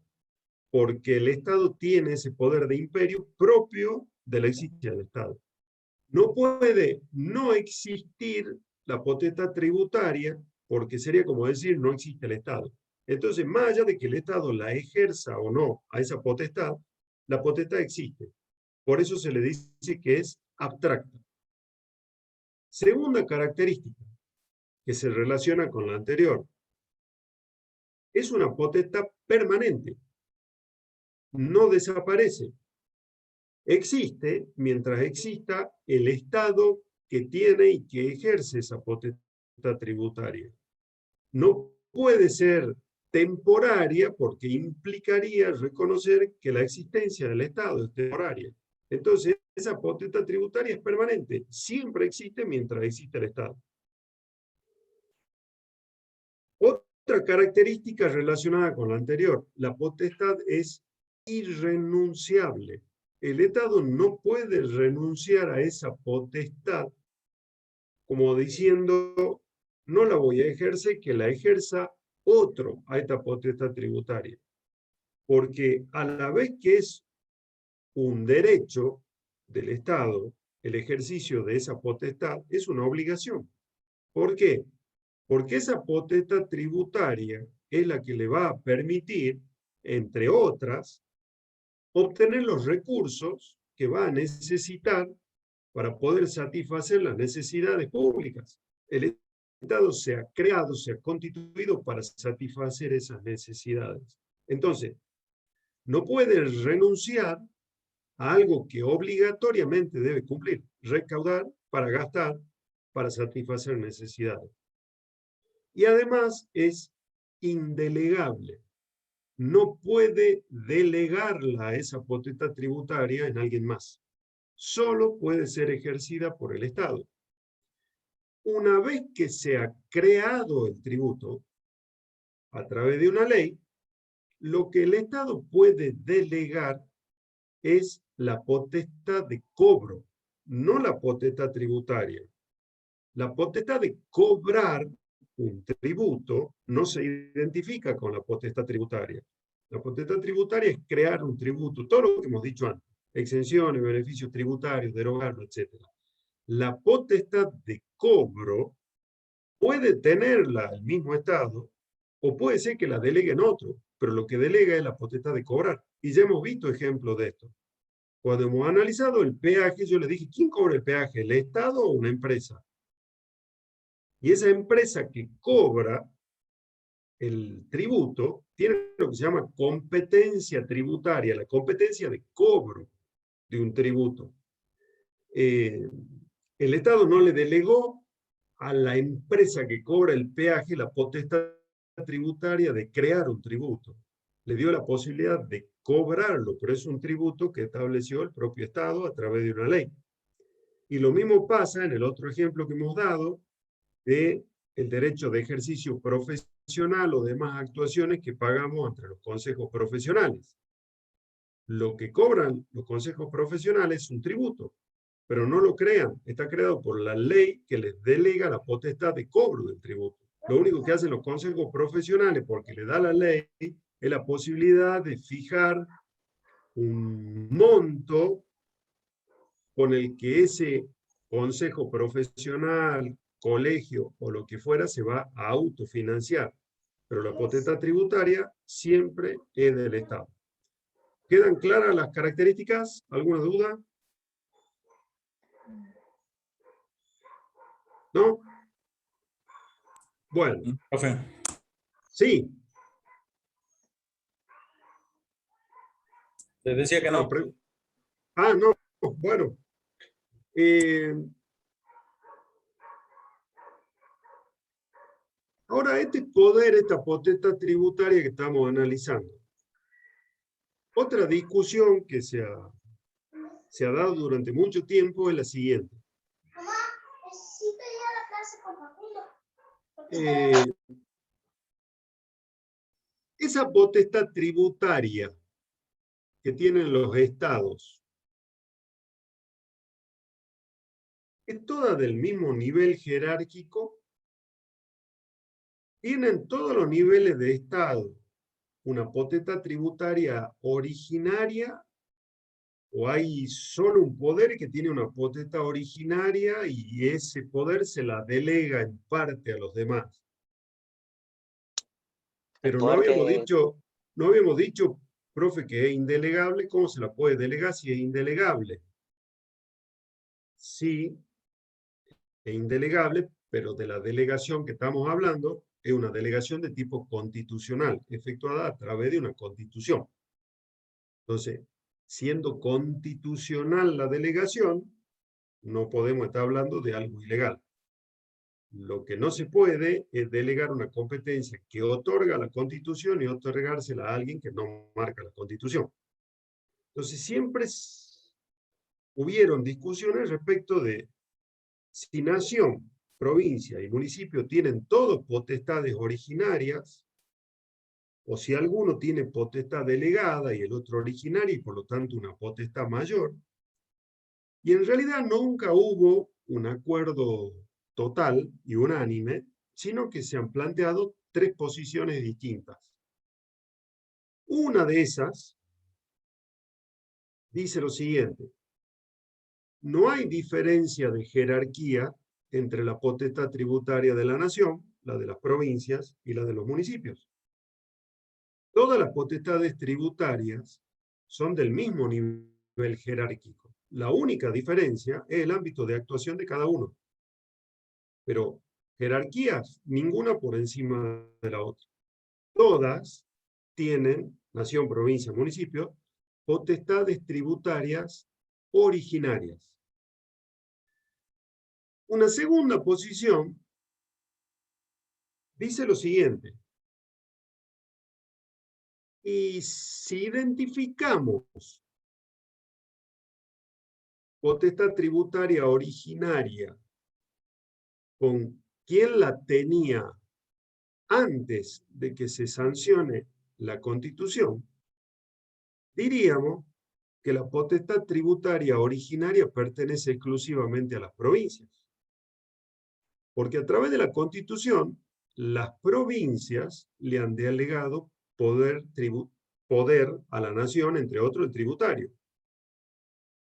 Porque el Estado tiene ese poder de imperio propio de la existencia del Estado. No puede no existir la potestad tributaria porque sería como decir no existe el Estado. Entonces, más allá de que el Estado la ejerza o no a esa potestad, la potestad existe. Por eso se le dice que es abstracta. Segunda característica, que se relaciona con la anterior, es una potestad permanente. No desaparece. Existe mientras exista el Estado que tiene y que ejerce esa potestad tributaria. No puede ser temporaria porque implicaría reconocer que la existencia del Estado es temporaria. Entonces, esa potestad tributaria es permanente, siempre existe mientras existe el Estado. Otra característica relacionada con la anterior, la potestad es irrenunciable. El Estado no puede renunciar a esa potestad como diciendo, no la voy a ejercer, que la ejerza otro a esta potestad tributaria. Porque a la vez que es un derecho del Estado, el ejercicio de esa potestad es una obligación. ¿Por qué? Porque esa potestad tributaria es la que le va a permitir, entre otras, obtener los recursos que va a necesitar para poder satisfacer las necesidades públicas. El Estado se ha creado, se ha constituido para satisfacer esas necesidades. Entonces, no puede renunciar a algo que obligatoriamente debe cumplir, recaudar para gastar, para satisfacer necesidades. Y además es indelegable. No puede delegarla a esa potestad tributaria en alguien más. Solo puede ser ejercida por el Estado. Una vez que se ha creado el tributo, a través de una ley, lo que el Estado puede delegar es la potestad de cobro, no la potestad tributaria. La potestad de cobrar un tributo no se identifica con la potestad tributaria. La potestad tributaria es crear un tributo, todo lo que hemos dicho antes, exenciones, beneficios tributarios, derogarlo, etc. La potestad de cobro puede tenerla el mismo Estado o puede ser que la deleguen otro, pero lo que delega es la potestad de cobrar. Y ya hemos visto ejemplos de esto. Cuando hemos analizado el peaje, yo le dije, ¿quién cobra el peaje? ¿El Estado o una empresa? Y esa empresa que cobra el tributo tiene lo que se llama competencia tributaria, la competencia de cobro de un tributo. El Estado no le delegó a la empresa que cobra el peaje la potestad tributaria de crear un tributo. Le dio la posibilidad de cobrarlo, pero es un tributo que estableció el propio Estado a través de una ley. Y lo mismo pasa en el otro ejemplo que hemos dado de el derecho de ejercicio profesional o demás actuaciones que pagamos entre los consejos profesionales. Lo que cobran los consejos profesionales es un tributo, pero no lo crean, está creado por la ley que les delega la potestad de cobro del tributo. Lo único que hacen los consejos profesionales, porque le da la ley, es la posibilidad de fijar un monto con el que ese consejo profesional, colegio o lo que fuera se va a autofinanciar. Pero la potestad tributaria siempre es del Estado. ¿Quedan claras las características? ¿Alguna duda? ¿No? Bueno. Profe. Sí. Les decía que no. No. Bueno. Ahora, este poder, esta potestad tributaria que estamos analizando. Otra discusión que se ha dado durante mucho tiempo es la siguiente. Mamá, necesito ir a la clase con Facundo. Esa potestad tributaria que tienen los estados es toda del mismo nivel jerárquico. Tienen todos los niveles de estado una potestad tributaria originaria, o hay solo un poder que tiene una potestad originaria y ese poder se la delega en parte a los demás. Pero no poder habíamos dicho, profe, que es indelegable. ¿Cómo se la puede delegar si es indelegable? Sí, es indelegable, pero de la delegación que estamos hablando es una delegación de tipo constitucional, efectuada a través de una constitución. Entonces, siendo constitucional la delegación, no podemos estar hablando de algo ilegal. Lo que no se puede es delegar una competencia que otorga la Constitución y otorgársela a alguien que no marca la Constitución. Entonces, siempre hubieron discusiones respecto de si nación, provincia y municipio tienen todos potestades originarias, o si alguno tiene potestad delegada y el otro originaria y por lo tanto una potestad mayor. Y en realidad nunca hubo un acuerdo total y unánime, sino que se han planteado tres posiciones distintas. Una de esas dice lo siguiente: no hay diferencia de jerarquía entre la potestad tributaria de la nación, la de las provincias y la de los municipios. Todas las potestades tributarias son del mismo nivel jerárquico. La única diferencia es el ámbito de actuación de cada uno. Pero jerarquías, ninguna por encima de la otra. Todas tienen, nación, provincia, municipio, potestades tributarias originarias. Una segunda posición dice lo siguiente: y si identificamos potestad tributaria originaria con quien la tenía antes de que se sancione la Constitución, diríamos que la potestad tributaria originaria pertenece exclusivamente a las provincias. Porque a través de la Constitución, las provincias le han delegado poder a la nación, entre otros el tributario.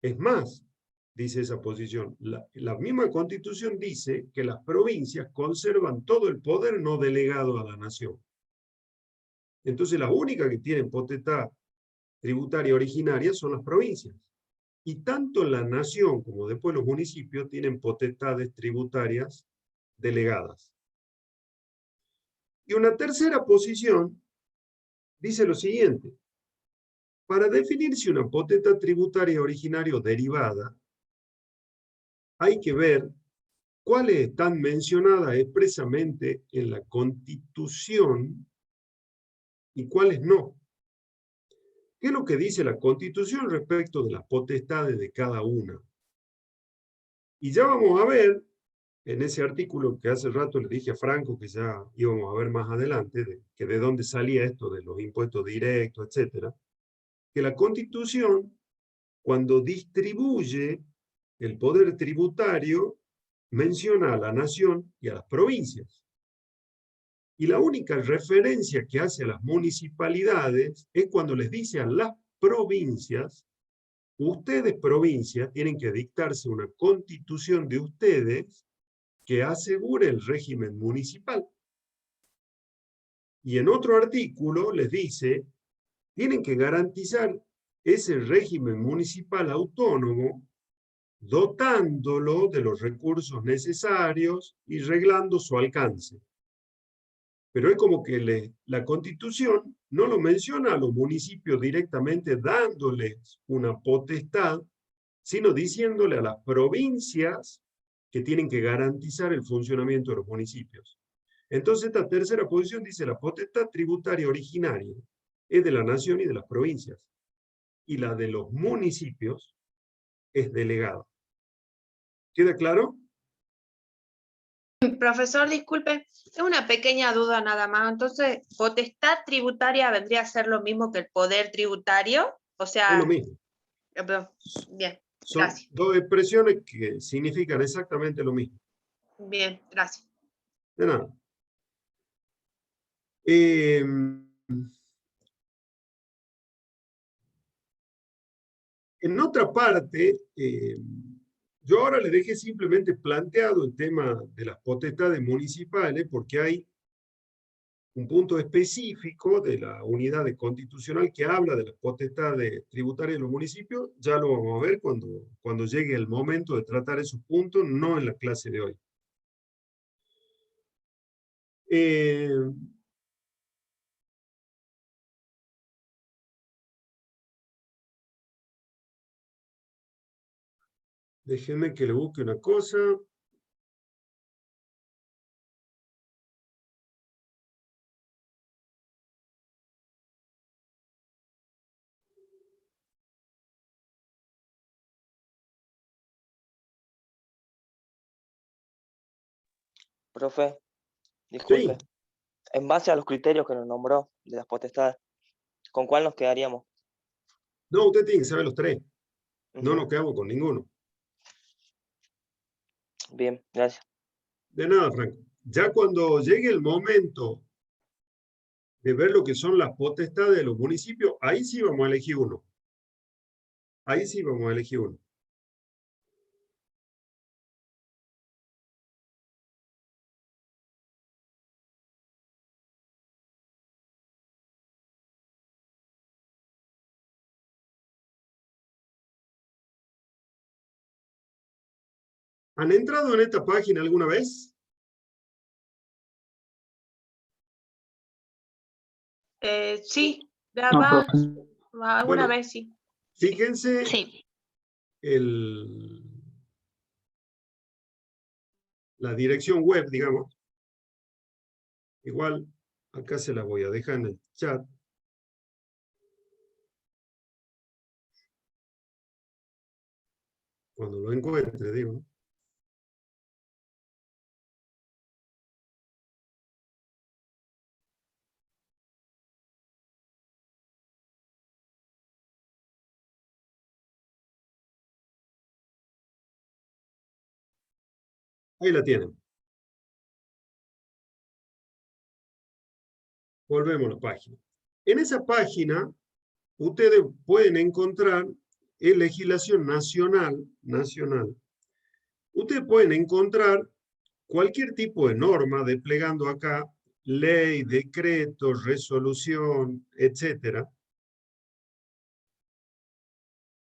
Es más, dice esa posición, la misma Constitución dice que las provincias conservan todo el poder no delegado a la nación. Entonces las únicas que tienen potestad tributaria originaria son las provincias. Y tanto la nación como después los municipios tienen potestades tributarias delegadas. Y una tercera posición dice lo siguiente: para definir si una potestad tributaria originaria o derivada, hay que ver cuáles están mencionadas expresamente en la Constitución y cuáles no. ¿Qué es lo que dice la Constitución respecto de las potestades de cada una? Y ya vamos a ver, en ese artículo que hace rato le dije a Franco, que ya íbamos a ver más adelante, que de dónde salía esto de los impuestos directos, etcétera, que la Constitución, cuando distribuye el poder tributario, menciona a la nación y a las provincias. Y la única referencia que hace a las municipalidades es cuando les dice a las provincias: ustedes, provincias, tienen que dictarse una constitución de ustedes que asegure el régimen municipal. Y en otro artículo les dice: tienen que garantizar ese régimen municipal autónomo, dotándolo de los recursos necesarios y reglando su alcance. Pero es como que la Constitución no lo menciona a los municipios directamente dándoles una potestad, sino diciéndole a las provincias que tienen que garantizar el funcionamiento de los municipios. Entonces esta tercera posición dice: la potestad tributaria originaria es de la nación y de las provincias, y la de los municipios es delegada. ¿Queda claro? Profesor, disculpe, es una pequeña duda nada más. Entonces, ¿potestad tributaria vendría a ser lo mismo que el poder tributario? O sea, es lo mismo. Bien, son gracias. Dos expresiones que significan exactamente lo mismo. Bien, gracias. De nada. En otra parte, yo ahora le dejé simplemente planteado el tema de las potestades municipales, porque hay un punto específico de la unidad de constitucional que habla de la potestad tributaria de los municipios. Ya lo vamos a ver cuando llegue el momento de tratar esos puntos, no en la clase de hoy. Déjenme que le busque una cosa. Profe, disculpe. Sí. En base a los criterios que nos nombró de las potestades, ¿con cuál nos quedaríamos? No, usted tiene que saber los tres. No Ujú. nos quedamos con ninguno. Bien, gracias. De nada, Franco. Ya cuando llegue el momento de ver lo que son las potestades de los municipios, ahí sí vamos a elegir uno. Ahí sí vamos a elegir uno. ¿Han entrado en esta página alguna vez? Sí, No, profe. alguna Bueno, vez sí. Fíjense Sí. la dirección web, digamos. Igual, acá se la voy a dejar en el chat. Cuando lo encuentre, digo, ¿no? Ahí la tienen. Volvemos a la página. En esa página, ustedes pueden encontrar en legislación nacional. Ustedes pueden encontrar cualquier tipo de norma desplegando acá, ley, decreto, resolución, etcétera,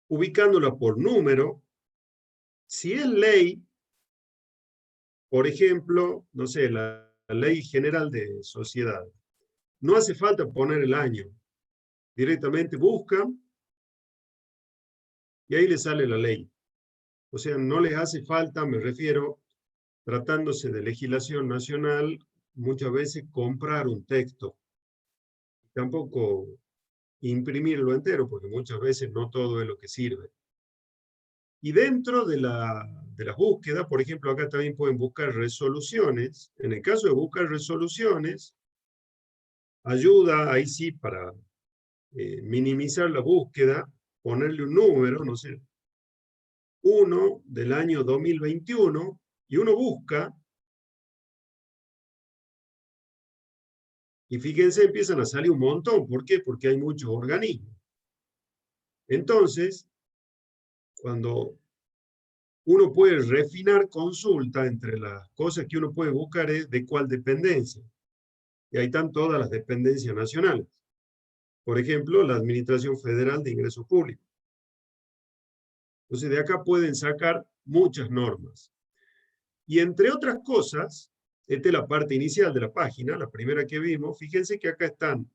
ubicándola por número. Si es ley, por ejemplo, no sé, la Ley General de Sociedades, no hace falta poner el año. Directamente buscan y ahí les sale la ley. O sea, no les hace falta, me refiero, tratándose de legislación nacional, muchas veces comprar un texto. Tampoco imprimirlo entero, porque muchas veces no todo es lo que sirve. Y dentro de las búsquedas, por ejemplo, acá también pueden buscar resoluciones. En el caso de buscar resoluciones, ayuda ahí sí para minimizar la búsqueda, ponerle un número, no sé, 1 del año 2021, y uno busca, y fíjense, empiezan a salir un montón. ¿Por qué? Porque hay muchos organismos. Entonces, cuando uno puede refinar consulta, entre las cosas que uno puede buscar es de cuál dependencia. Y ahí están todas las dependencias nacionales. Por ejemplo, la Administración Federal de Ingresos Públicos. Entonces, de acá pueden sacar muchas normas. Y entre otras cosas, esta es la parte inicial de la página, la primera que vimos. Fíjense que acá están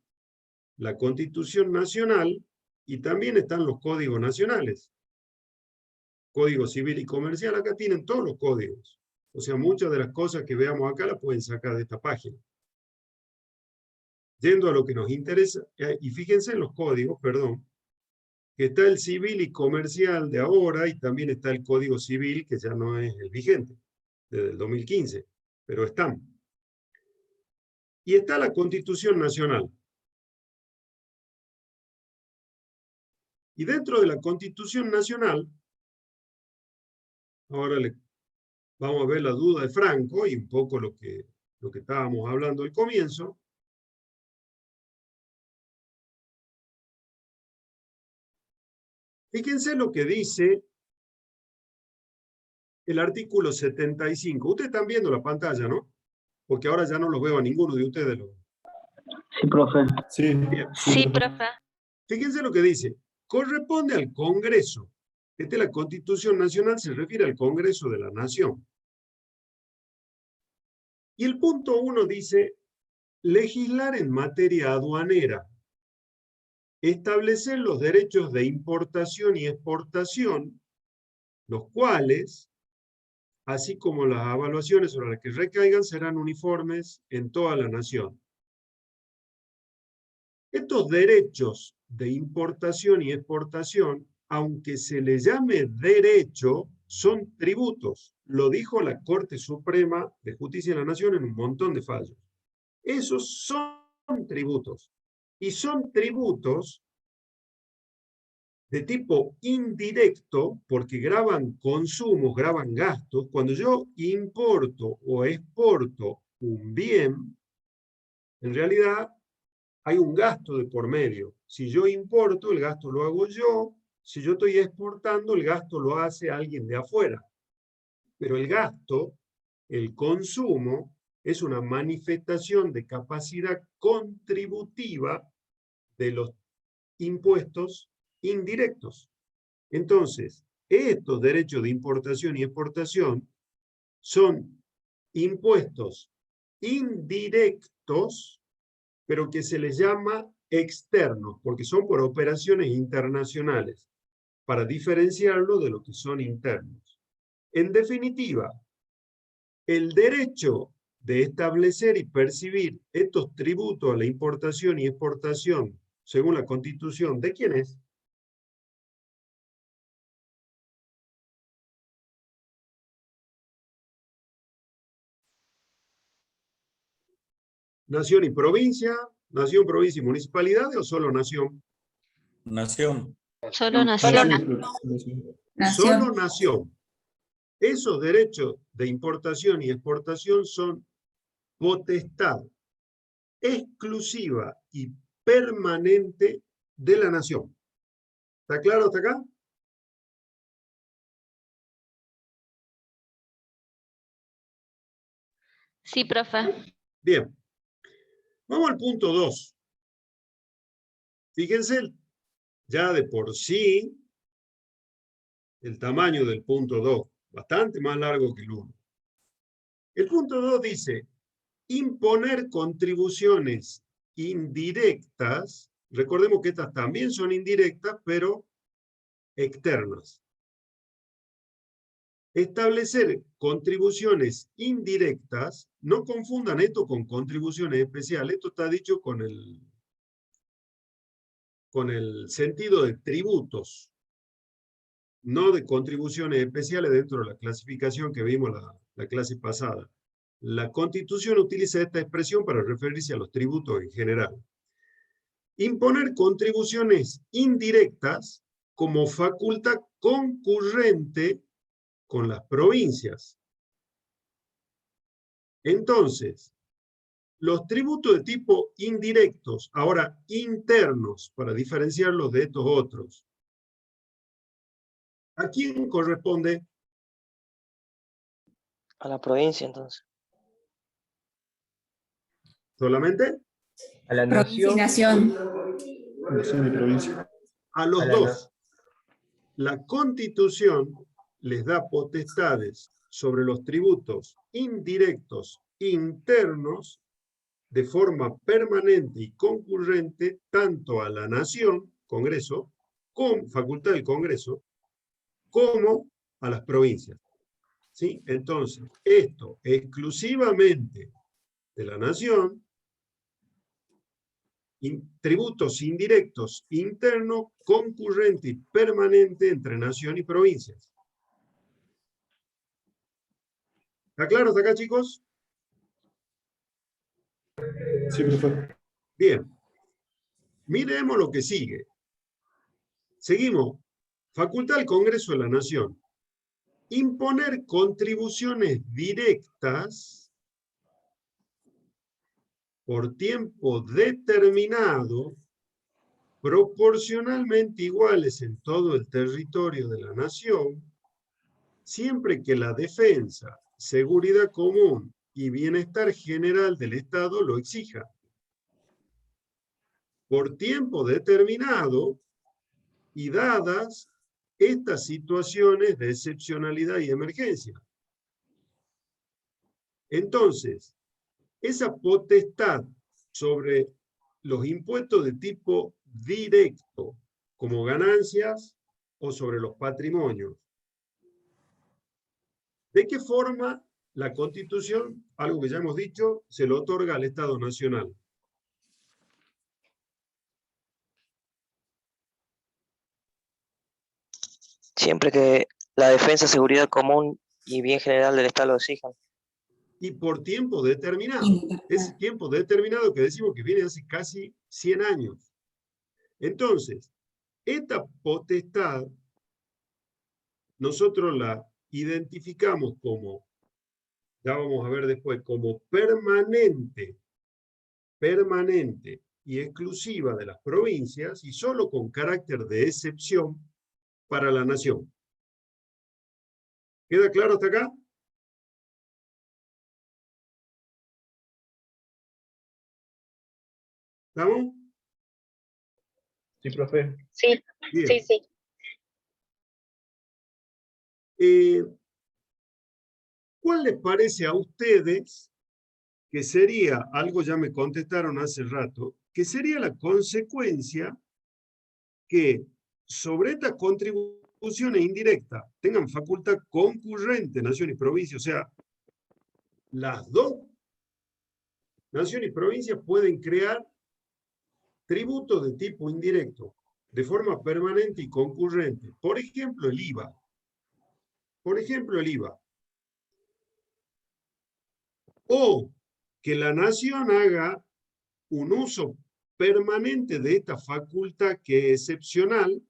la Constitución Nacional y también están los códigos nacionales. Código Civil y Comercial, acá tienen todos los códigos. O sea, muchas de las cosas que veamos acá las pueden sacar de esta página. Yendo a lo que nos interesa, y fíjense en los códigos, perdón, que está el civil y comercial de ahora y también está el Código Civil, que ya no es el vigente, desde el 2015, pero están. Y está la Constitución Nacional. Y dentro de la Constitución Nacional, ahora vamos a ver la duda de Franco y un poco lo que estábamos hablando al comienzo. Fíjense lo que dice el artículo 75. Ustedes están viendo la pantalla, ¿no? Porque ahora ya no los veo a ninguno de ustedes. Sí, profe. Sí. Sí, profe. Fíjense lo que dice. Corresponde al Congreso. Esta es la Constitución Nacional, se refiere al Congreso de la Nación. Y el punto 1 dice, legislar en materia aduanera, establecer los derechos de importación y exportación, los cuales, así como las evaluaciones sobre las que recaigan, serán uniformes en toda la nación. Estos derechos de importación y exportación, aunque se les llame derecho, son tributos. Lo dijo la Corte Suprema de Justicia de la Nación en un montón de fallos. Esos son tributos. Y son tributos de tipo indirecto, porque graban consumos, graban gastos. Cuando yo importo o exporto un bien, en realidad hay un gasto de por medio. Si yo importo, el gasto lo hago yo. Si yo estoy exportando, el gasto lo hace alguien de afuera. Pero el gasto, el consumo, es una manifestación de capacidad contributiva de los impuestos indirectos. Entonces, estos derechos de importación y exportación son impuestos indirectos, pero que se les llama externos, porque son por operaciones internacionales, para diferenciarlo de lo que son internos. En definitiva, el derecho de establecer y percibir estos tributos a la importación y exportación, según la Constitución, ¿de quién es? ¿Nación y provincia? ¿Nación, provincia y municipalidades o solo nación? Nación. Solo nación. Solo nación. Esos derechos de importación y exportación son potestad exclusiva y permanente de la nación. ¿Está claro hasta acá? Sí, profe. Bien. Vamos al punto 2. Fíjense, ya de por sí, el tamaño del punto 2, bastante más largo que el 1. El punto 2 dice, imponer contribuciones indirectas, recordemos que estas también son indirectas, pero externas. Establecer contribuciones indirectas, no confundan esto con contribuciones especiales, esto está dicho con el sentido de tributos, no de contribuciones especiales dentro de la clasificación que vimos la clase pasada. La Constitución utiliza esta expresión para referirse a los tributos en general. Imponer contribuciones indirectas como facultad concurrente con las provincias. Entonces, los tributos de tipo indirectos, ahora internos, para diferenciarlos de estos otros, ¿a quién corresponde? A la provincia, entonces. ¿Solamente? A la Provincia y nación. nación. Nación y provincia. A los A la dos. La Constitución les da potestades sobre los tributos indirectos internos de forma permanente y concurrente tanto a la nación, Congreso, con facultad del Congreso, como a las provincias. ¿Sí? Entonces, esto exclusivamente de la nación, tributos indirectos internos, concurrente y permanente entre nación y provincias. ¿Está claro hasta acá, chicos? Sí, profe. Bien. Miremos lo que sigue. Seguimos. Facultad del Congreso de la Nación. Imponer contribuciones directas por tiempo determinado, proporcionalmente iguales en todo el territorio de la nación, siempre que la defensa, seguridad común y bienestar general del Estado lo exija. por tiempo determinado y dadas estas situaciones de excepcionalidad y emergencia. Entonces, esa potestad sobre los impuestos de tipo directo, como ganancias o sobre los patrimonios, ¿de qué forma la Constitución, algo que ya hemos dicho, se lo otorga al Estado Nacional? Siempre que la defensa, seguridad común y bien general del Estado lo exijan. Y por tiempo determinado. Ese tiempo determinado que decimos que viene hace casi 100 años. Entonces, esta potestad nosotros la identificamos como, ya vamos a ver después, como permanente y exclusiva de las provincias y solo con carácter de excepción para la nación. ¿Queda claro hasta acá? ¿Estamos? Sí, profe. Sí, Bien. sí, sí. ¿Cuál les parece a ustedes que sería, algo ya me contestaron hace rato, que sería la consecuencia que sobre estas contribuciones indirectas tengan facultad concurrente nación y provincia? O sea, las dos, nación y provincia, pueden crear tributos de tipo indirecto de forma permanente y concurrente. Por ejemplo, el IVA. Por ejemplo, el IVA. O que la nación haga un uso permanente de esta facultad que es excepcional,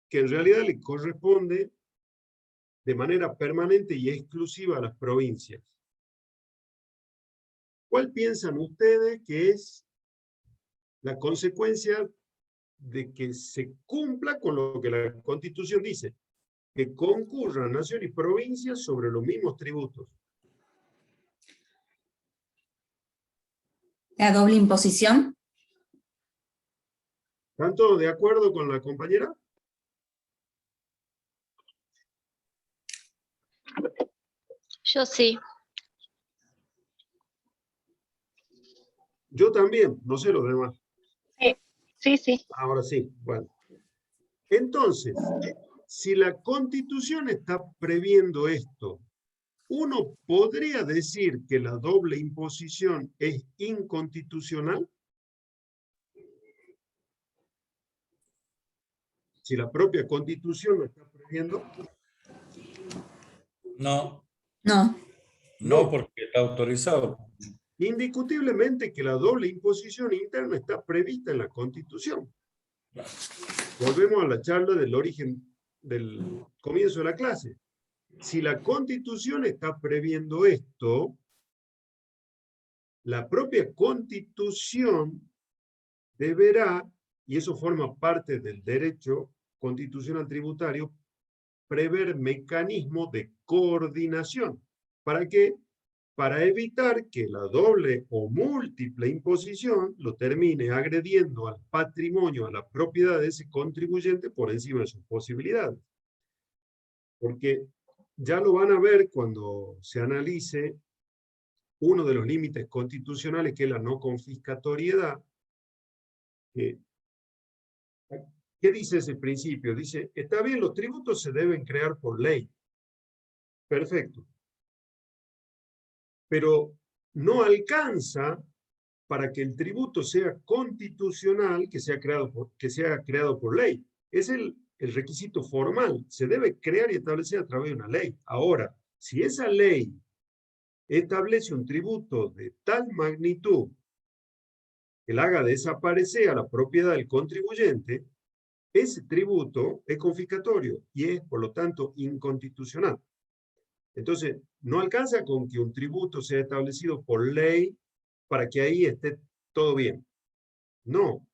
que en realidad le corresponde de manera permanente y exclusiva a las provincias. ¿Cuál piensan ustedes que es la consecuencia de que se cumpla con lo que la Constitución dice? Que concurran nación y provincia sobre los mismos tributos. ¿La doble imposición? ¿Están todos de acuerdo con la compañera? Yo sí. Yo también, no sé los demás. Sí, sí. Ahora sí, bueno. Entonces, si la Constitución está previendo esto, ¿uno podría decir que la doble imposición es inconstitucional? Si la propia Constitución lo está previendo. No. No. No, porque está autorizado. Indiscutiblemente que la doble imposición interna está prevista en la Constitución. Volvemos a la charla del origen, del comienzo de la clase. Si la Constitución está previendo esto, la propia Constitución deberá, y eso forma parte del derecho constitucional tributario, prever mecanismos de coordinación. ¿Para qué? Para evitar que la doble o múltiple imposición lo termine agrediendo al patrimonio, a la propiedad de ese contribuyente por encima de sus posibilidades. Porque ya lo van a ver cuando se analice uno de los límites constitucionales, que es la no confiscatoriedad. ¿Qué dice ese principio? Dice, está bien, los tributos se deben crear por ley. Perfecto. Pero no alcanza para que el tributo sea constitucional, que sea creado por ley. Es el requisito formal. Se debe crear y establecer a través de una ley. Ahora, si esa ley establece un tributo de tal magnitud que la haga desaparecer a la propiedad del contribuyente, ese tributo es confiscatorio y es, por lo tanto, inconstitucional. Entonces, no alcanza con que un tributo sea establecido por ley para que ahí esté todo bien. No.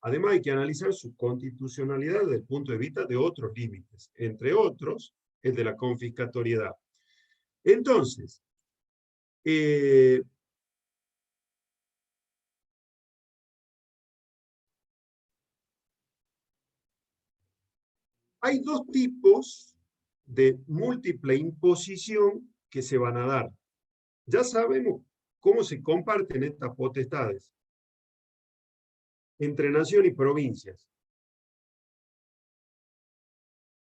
Además, hay que analizar su constitucionalidad desde el punto de vista de otros límites, entre otros, el de la confiscatoriedad. Entonces, Hay dos tipos de múltiple imposición que se van a dar. Ya sabemos cómo se comparten estas potestades entre nación y provincias.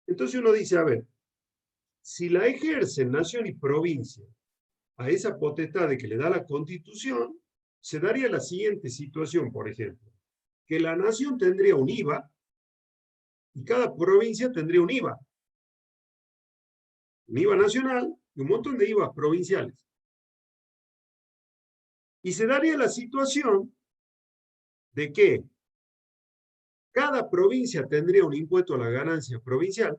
Entonces uno dice, a ver, si la ejercen nación y provincia a esa potestad de que le da la Constitución, se daría la siguiente situación, por ejemplo, que la nación tendría un IVA y cada provincia tendría un IVA nacional y un montón de IVAs provinciales. Y se daría la situación de que cada provincia tendría un impuesto a la ganancia provincial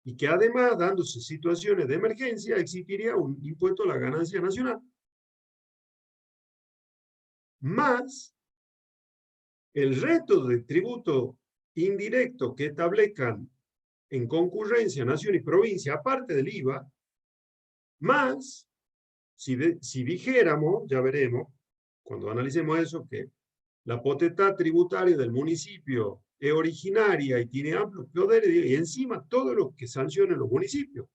y que además, dándose situaciones de emergencia, existiría un impuesto a la ganancia nacional. Más el resto de tributo indirecto que establezcan en concurrencia nación y provincia, aparte del IVA, más, si dijéramos, ya veremos, cuando analicemos eso, que la potestad tributaria del municipio es originaria y tiene amplios poderes, y encima todo lo que sancionen los municipios.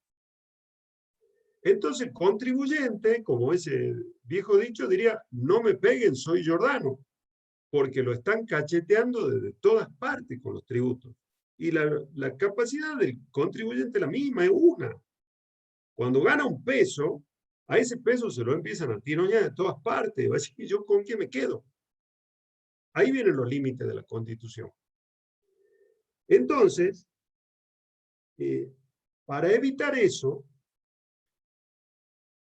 Entonces, contribuyente, como ese viejo dicho, diría, no me peguen, soy Giordano, porque lo están cacheteando desde todas partes con los tributos. Y la capacidad del contribuyente es la misma, es una. Cuando gana un peso, a ese peso se lo empiezan a tironear de todas partes. Va a decir, ¿yo con qué me quedo? Ahí vienen los límites de la Constitución. Entonces, para evitar eso,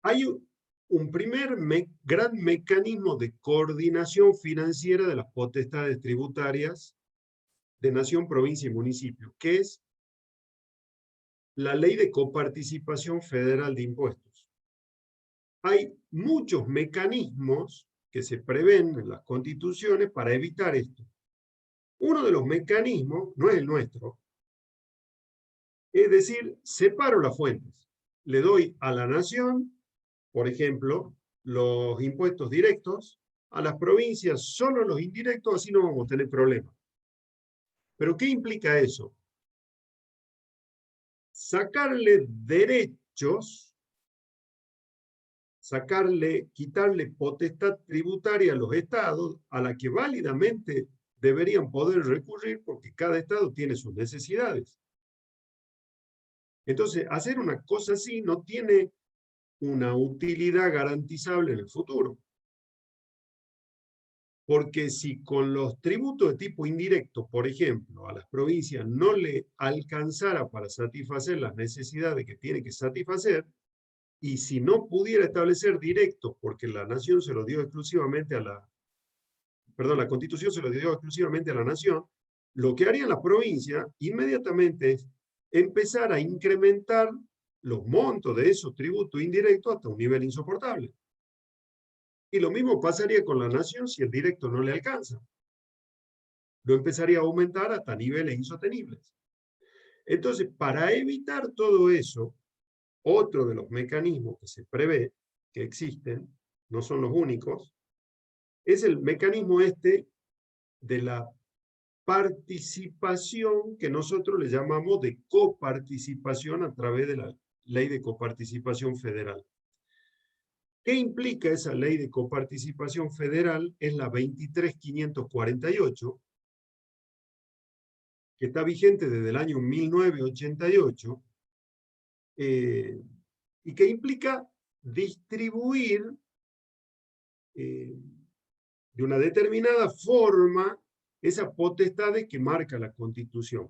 hay un primer gran mecanismo de coordinación financiera de las potestades tributarias de nación, provincia y municipio, que es la Ley de Coparticipación Federal de Impuestos. Hay muchos mecanismos que se prevén en las constituciones para evitar esto. Uno de los mecanismos, no es el nuestro, es decir, separo las fuentes. Le doy a la nación, por ejemplo, los impuestos directos, a las provincias solo los indirectos, así no vamos a tener problemas. ¿Pero qué implica eso? Sacarle derechos, quitarle potestad tributaria a los estados, a la que válidamente deberían poder recurrir porque cada estado tiene sus necesidades. Entonces, hacer una cosa así no tiene una utilidad garantizable en el futuro. Porque si con los tributos de tipo indirecto, por ejemplo, a las provincias no le alcanzara para satisfacer las necesidades que tiene que satisfacer, y si no pudiera establecer directos, porque la nación se lo dio exclusivamente a la Constitución se lo dio exclusivamente a la nación, lo que haría la provincia inmediatamente es empezar a incrementar los montos de esos tributos indirectos hasta un nivel insoportable. Y lo mismo pasaría con la nación si el directo no le alcanza. Lo empezaría a aumentar hasta niveles insostenibles. Entonces, para evitar todo eso, otro de los mecanismos que se prevé, que existen, no son los únicos, es el mecanismo de la participación que nosotros le llamamos de coparticipación a través de la Ley de Coparticipación Federal. ¿Qué implica esa Ley de Coparticipación Federal? Es la 23.548, que está vigente desde el año 1988, y que implica distribuir de una determinada forma esas potestades que marca la Constitución.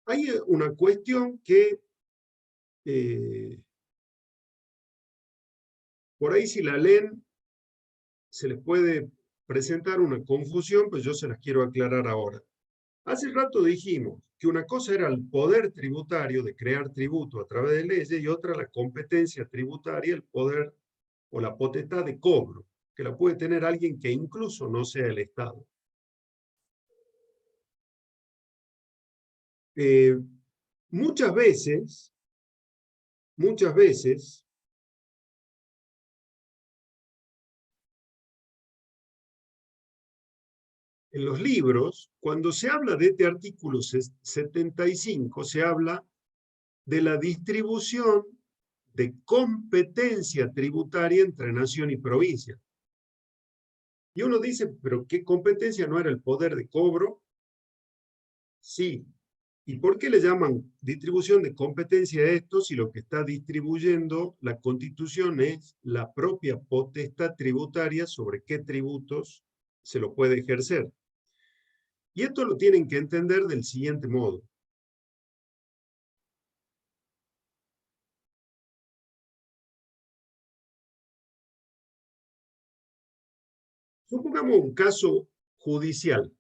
Hay una cuestión que por ahí si la leen se les puede presentar una confusión, pues yo se las quiero aclarar ahora. Hace rato dijimos que una cosa era el poder tributario de crear tributo a través de leyes y otra la competencia tributaria, el poder o la potestad de cobro, que la puede tener alguien que incluso no sea el Estado. Muchas veces, en los libros, cuando se habla de este artículo 75, se habla de la distribución de competencia tributaria entre nación y provincia. Y uno dice, ¿pero qué competencia no era el poder de cobro? Sí. ¿Y por qué le llaman distribución de competencia a esto si lo que está distribuyendo la Constitución es la propia potestad tributaria sobre qué tributos se lo puede ejercer? Y esto lo tienen que entender del siguiente modo. Supongamos un caso judicial.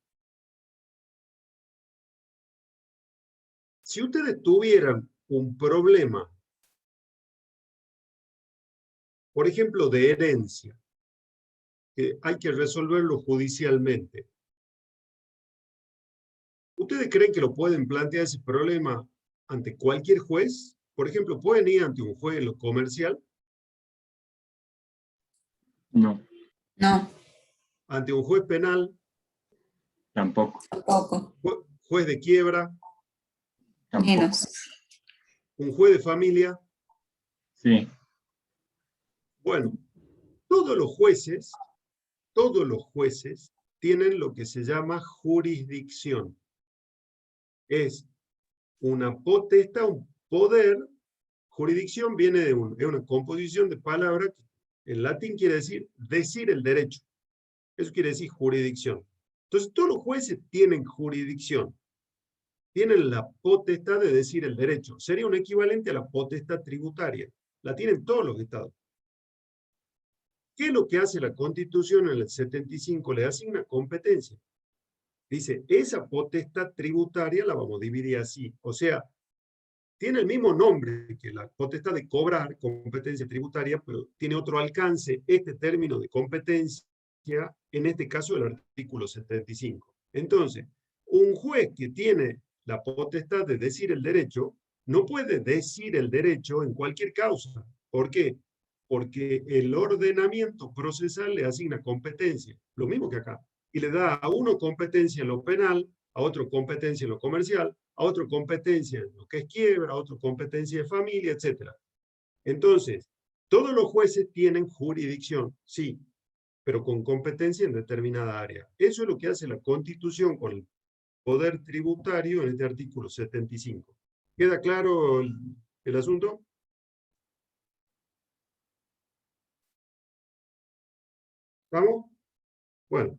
Si ustedes tuvieran un problema, por ejemplo, de herencia, que hay que resolverlo judicialmente, ¿ustedes creen que lo pueden plantear ese problema ante cualquier juez? Por ejemplo, ¿pueden ir ante un juez en lo comercial? No. No, ¿Ante un juez penal? Tampoco. tampoco. ¿Juez de quiebra? Tampoco. Menos. ¿Un juez de familia? Sí. Bueno, todos los jueces tienen lo que se llama jurisdicción. Es una potestad, un poder. Jurisdicción viene de una composición de palabras que en latín quiere decir el derecho. Eso quiere decir jurisdicción. Entonces todos los jueces tienen jurisdicción. Tienen la potestad de decir el derecho. Sería un equivalente a la potestad tributaria. La tienen todos los estados. ¿Qué es lo que hace la Constitución en el 75? Le asigna competencia. Dice, esa potestad tributaria la vamos a dividir así. O sea, tiene el mismo nombre que la potestad de cobrar, competencia tributaria, pero tiene otro alcance este término de competencia, en este caso el artículo 75. Entonces, un juez que tiene la potestad de decir el derecho, no puede decir el derecho en cualquier causa. ¿Por qué? Porque el ordenamiento procesal le asigna competencia, lo mismo que acá, y le da a uno competencia en lo penal, a otro competencia en lo comercial, a otro competencia en lo que es quiebra, a otro competencia de familia, etc. Entonces, todos los jueces tienen jurisdicción, sí, pero con competencia en determinada área. Eso es lo que hace la Constitución con el poder tributario en este artículo 75. ¿Queda claro el asunto? ¿Estamos? Bueno.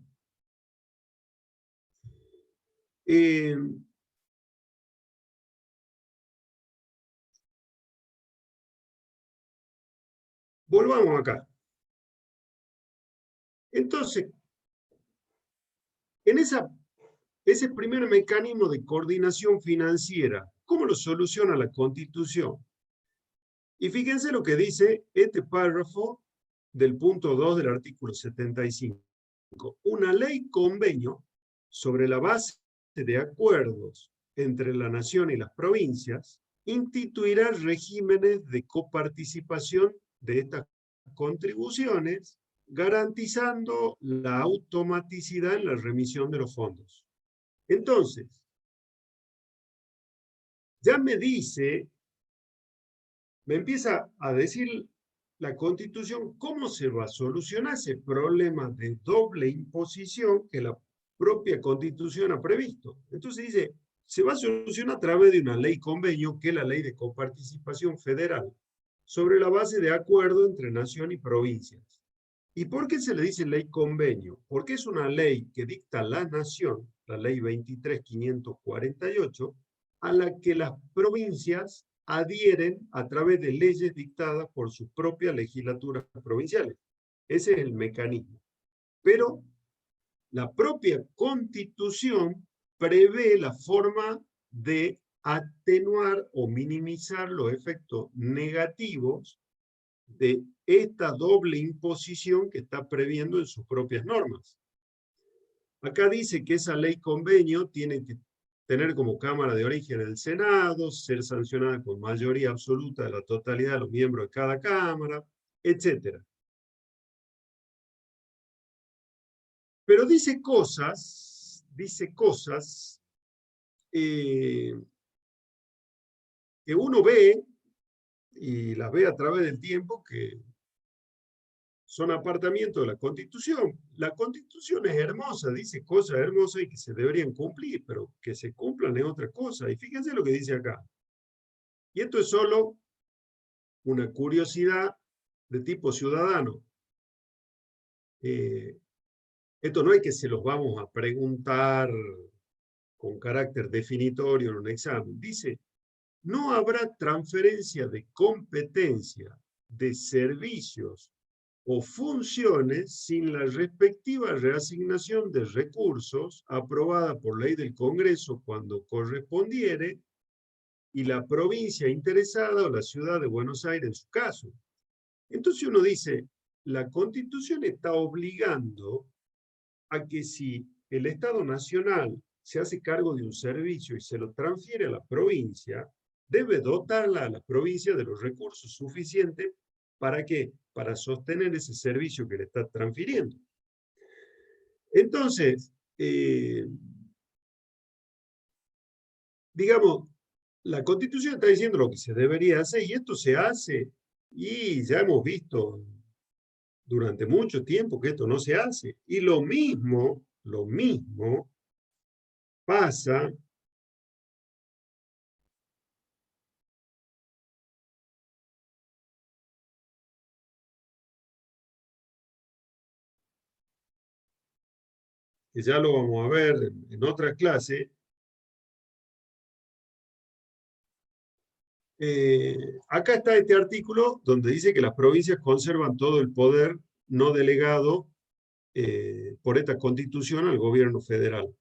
Volvamos acá. Entonces, en ese primer mecanismo de coordinación financiera, ¿cómo lo soluciona la Constitución? Y fíjense lo que dice este párrafo del punto 2 del artículo 75. Una ley convenio sobre la base de acuerdos entre la nación y las provincias instituirá regímenes de coparticipación de estas contribuciones, garantizando la automaticidad en la remisión de los fondos. Entonces, ya me empieza a decir la Constitución cómo se va a solucionar ese problema de doble imposición que la propia Constitución ha previsto. Entonces dice, se va a solucionar a través de una ley convenio, que es la Ley de Coparticipación Federal, sobre la base de acuerdo entre nación y provincias. ¿Y por qué se le dice ley convenio? Porque es una ley que dicta la nación, la Ley 23.548, a la que las provincias adhieren a través de leyes dictadas por sus propias legislaturas provinciales. Ese es el mecanismo. Pero la propia Constitución prevé la forma de atenuar o minimizar los efectos negativos de esta doble imposición que está previendo en sus propias normas. Acá dice que esa ley convenio tiene que tener como cámara de origen el Senado, ser sancionada con mayoría absoluta de la totalidad de los miembros de cada cámara, etc. Pero dice cosas dice cosas que uno ve, y las ve a través del tiempo, que son apartamientos de la Constitución. La Constitución es hermosa, dice cosas hermosas y que se deberían cumplir, pero que se cumplan es otra cosa. Y fíjense lo que dice acá. Y esto es solo una curiosidad de tipo ciudadano. Esto no es que se los vamos a preguntar con carácter definitorio en un examen. Dice, no habrá transferencia de competencia, de servicios o funciones sin la respectiva reasignación de recursos aprobada por ley del Congreso cuando correspondiere y la provincia interesada o la ciudad de Buenos Aires en su caso. Entonces uno dice, la Constitución está obligando a que si el Estado Nacional se hace cargo de un servicio y se lo transfiere a la provincia, debe dotarla a la provincia de los recursos suficientes para ¿qué? Para sostener ese servicio que le está transfiriendo. Entonces, digamos, la Constitución está diciendo lo que se debería hacer y esto se hace y ya hemos visto durante mucho tiempo que esto no se hace. Y lo mismo pasa que ya lo vamos a ver en otra clase. Acá está este artículo donde dice que las provincias conservan todo el poder no delegado por esta Constitución al gobierno federal.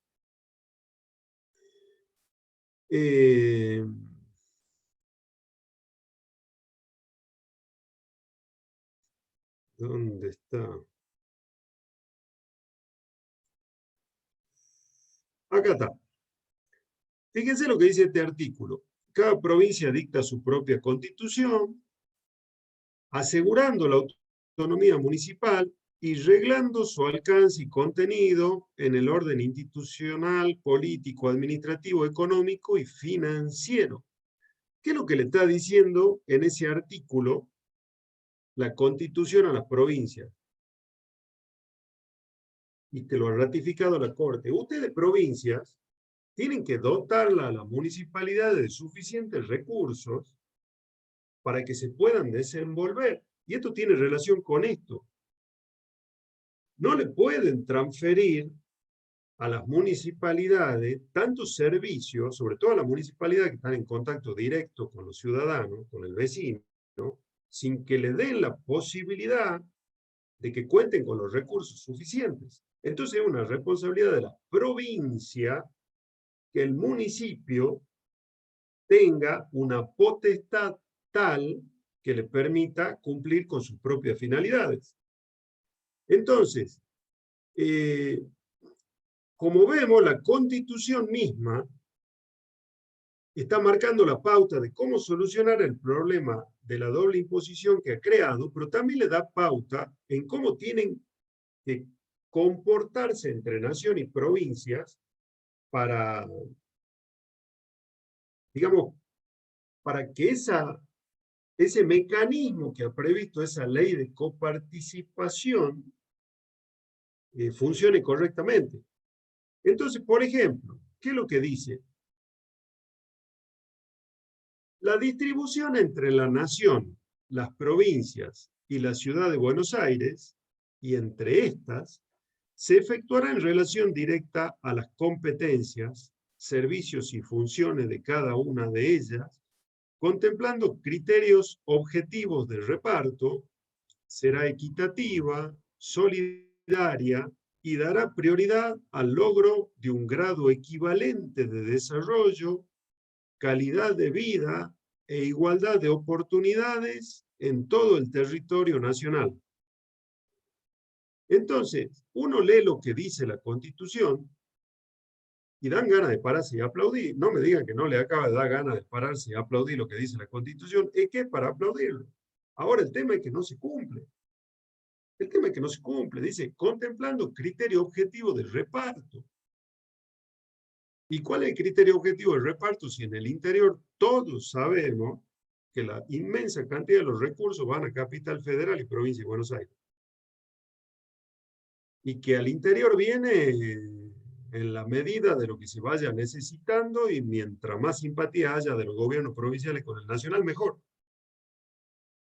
¿Dónde está? Acá está. Fíjense lo que dice este artículo. Cada provincia dicta su propia constitución, asegurando la autonomía municipal y reglando su alcance y contenido en el orden institucional, político, administrativo, económico y financiero. ¿Qué es lo que le está diciendo en ese artículo la Constitución a las provincias? Y que lo ha ratificado la Corte. Ustedes, provincias, tienen que dotarla a las municipalidades de suficientes recursos para que se puedan desenvolver. Y esto tiene relación con esto. No le pueden transferir a las municipalidades tantos servicios, sobre todo a las municipalidades que están en contacto directo con los ciudadanos, con el vecino, sin que le den la posibilidad de que cuenten con los recursos suficientes. Entonces es una responsabilidad de la provincia que el municipio tenga una potestad tal que le permita cumplir con sus propias finalidades. Entonces, como vemos, la Constitución misma está marcando la pauta de cómo solucionar el problema de la doble imposición que ha creado, pero también le da pauta en cómo tienen que comportarse entre nación y provincias para, digamos, para que ese mecanismo que ha previsto esa ley de coparticipación funcione correctamente. Entonces, por ejemplo, ¿qué es lo que dice? La distribución entre la nación, las provincias y la ciudad de Buenos Aires, y entre estas, se efectuará en relación directa a las competencias, servicios y funciones de cada una de ellas, contemplando criterios objetivos de reparto, será equitativa, solidaria y dará prioridad al logro de un grado equivalente de desarrollo, calidad de vida e igualdad de oportunidades en todo el territorio nacional. Entonces, uno lee lo que dice la Constitución y dan ganas de pararse y aplaudir. No me digan que no le acaba de dar ganas de pararse y aplaudir lo que dice la Constitución. Es que es para aplaudirlo. Ahora el tema es que no se cumple. El tema es que no se cumple. Dice, contemplando criterio objetivo de reparto. ¿Y cuál es el criterio objetivo del reparto? Si en el interior todos sabemos que la inmensa cantidad de los recursos van a Capital Federal y Provincia de Buenos Aires. Y que al interior viene en la medida de lo que se vaya necesitando y mientras más simpatía haya de los gobiernos provinciales con el nacional, mejor.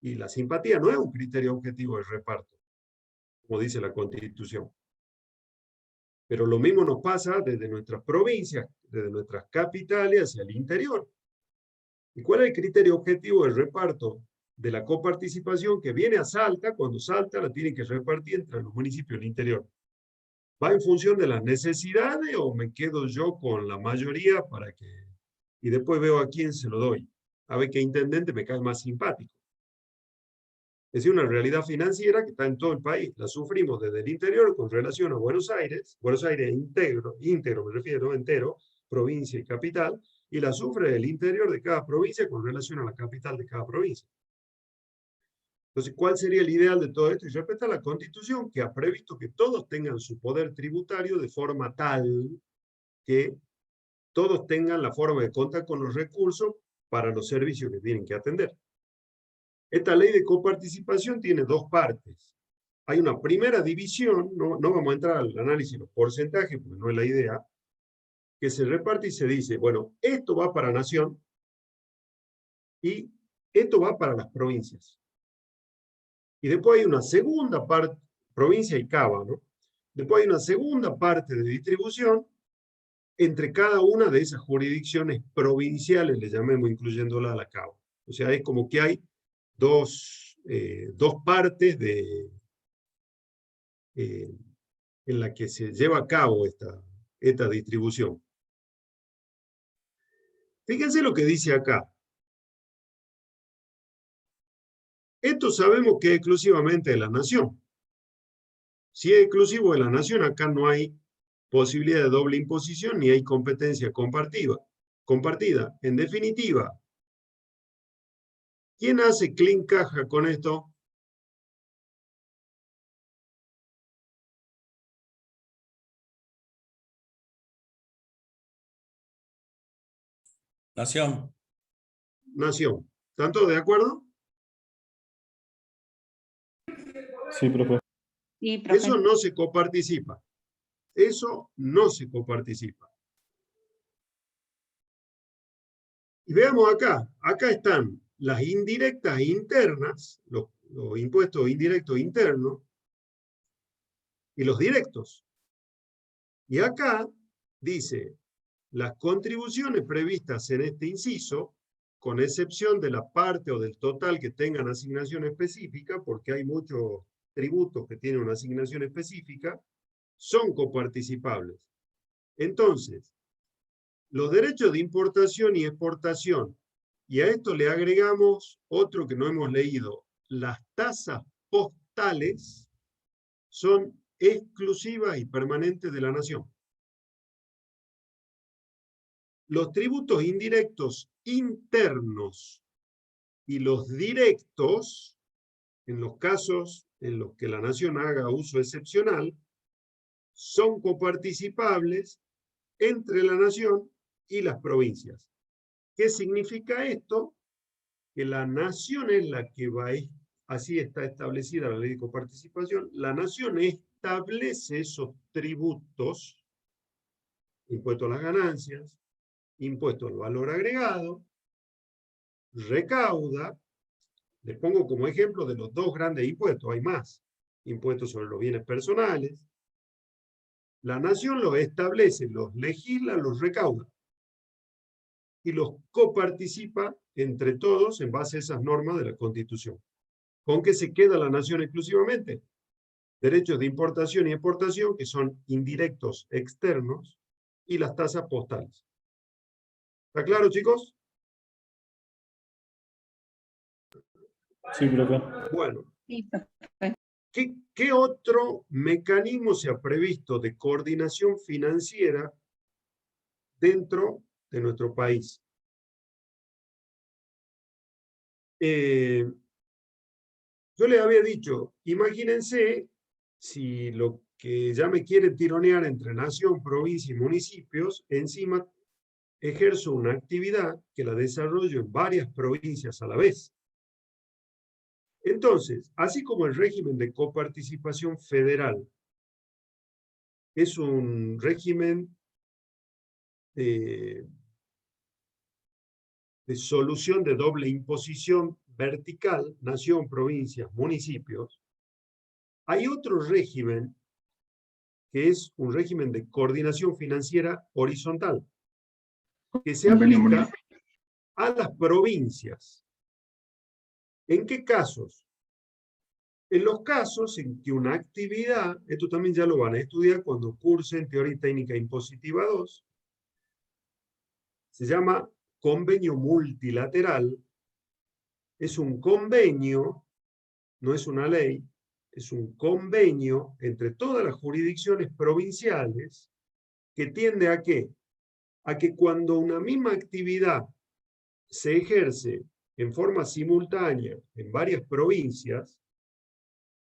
Y la simpatía no es un criterio objetivo de reparto, como dice la Constitución. Pero lo mismo nos pasa desde nuestras provincias, desde nuestras capitales hacia el interior. ¿Y cuál es el criterio objetivo del reparto de la coparticipación que viene a Salta? Cuando Salta la tienen que repartir entre los municipios del interior. ¿Va en función de las necesidades o me quedo yo con la mayoría para que... y después veo a quién se lo doy? A ver qué intendente me cae más simpático. Es decir, una realidad financiera que está en todo el país. La sufrimos desde el interior con relación a Buenos Aires íntegro me refiero, entero, provincia y capital, y la sufre el interior de cada provincia con relación a la capital de cada provincia. Entonces, ¿cuál sería el ideal de todo esto? Y respecto a la Constitución, que ha previsto que todos tengan su poder tributario de forma tal que todos tengan la forma de contar con los recursos para los servicios que tienen que atender. Esta ley de coparticipación tiene dos partes. Hay una primera división, no vamos a entrar al análisis de los porcentajes, porque no es la idea, que se reparte y se dice, bueno, esto va para Nación y esto va para las provincias. Y después hay una segunda parte, provincia y Cava, ¿no? Después hay una segunda parte de distribución entre cada una de esas jurisdicciones provinciales, le llamemos incluyéndola a la Cava. O sea, es como que hay dos partes en la que se lleva a cabo esta distribución. Fíjense lo que dice acá. Esto sabemos que es exclusivamente de la Nación. Si es exclusivo de la Nación, acá no hay posibilidad de doble imposición ni hay competencia compartida. En definitiva, ¿quién hace clean caja con esto? Nación. Nación. ¿Están todos de acuerdo? Sí, profe. Sí, profe. Eso no se coparticipa. Eso no se coparticipa. Y veamos acá. Acá están las indirectas internas, los impuestos indirectos internos, y los directos. Y acá dice, las contribuciones previstas en este inciso, con excepción de la parte o del total que tengan asignación específica, porque hay muchos tributos que tienen una asignación específica, son coparticipables. Entonces, los derechos de importación y exportación, y a esto le agregamos otro que no hemos leído, las tasas postales son exclusivas y permanentes de la Nación. Los tributos indirectos internos y los directos, en los casos en los que la Nación haga uso excepcional, son coparticipables entre la Nación y las provincias. ¿Qué significa esto? Que la Nación es la que va, así está establecida la ley de coparticipación, la Nación establece esos tributos, impuesto a las ganancias, impuesto al valor agregado, recauda, les pongo como ejemplo de los dos grandes impuestos, hay más, impuestos sobre los bienes personales. La Nación los establece, los legisla, los recauda y los coparticipa entre todos en base a esas normas de la Constitución. ¿Con qué se queda la Nación exclusivamente? Derechos de importación y exportación, que son indirectos externos, y las tasas postales. ¿Está claro, chicos? Sí, profe. Bueno, Sí, profe. ¿qué otro mecanismo se ha previsto de coordinación financiera dentro de nuestro país? Yo les había dicho, imagínense si que ya me quiere tironear entre nación, provincia y municipios, encima ejerzo una actividad que la desarrollo en varias provincias a la vez. Entonces, así como el régimen de coparticipación federal es un régimen de solución de doble imposición vertical, nación, provincias, municipios, hay otro régimen que es un régimen de coordinación financiera horizontal, que se aplica a las provincias. ¿En qué casos? En los casos en que una actividad, esto también ya lo van a estudiar cuando cursen Teoría y Técnica Impositiva 2, se llama convenio multilateral. Es un convenio, no es una ley, es un convenio entre todas las jurisdicciones provinciales que tiende ¿a qué? A que cuando una misma actividad se ejerce en forma simultánea en varias provincias,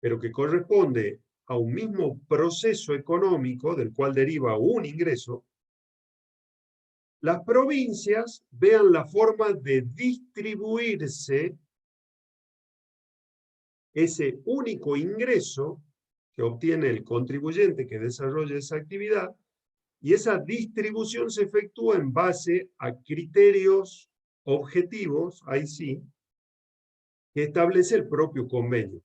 pero que corresponde a un mismo proceso económico del cual deriva un ingreso, las provincias vean la forma de distribuirse ese único ingreso que obtiene el contribuyente que desarrolla esa actividad, y esa distribución se efectúa en base a criterios objetivos, ahí sí, que establece el propio convenio.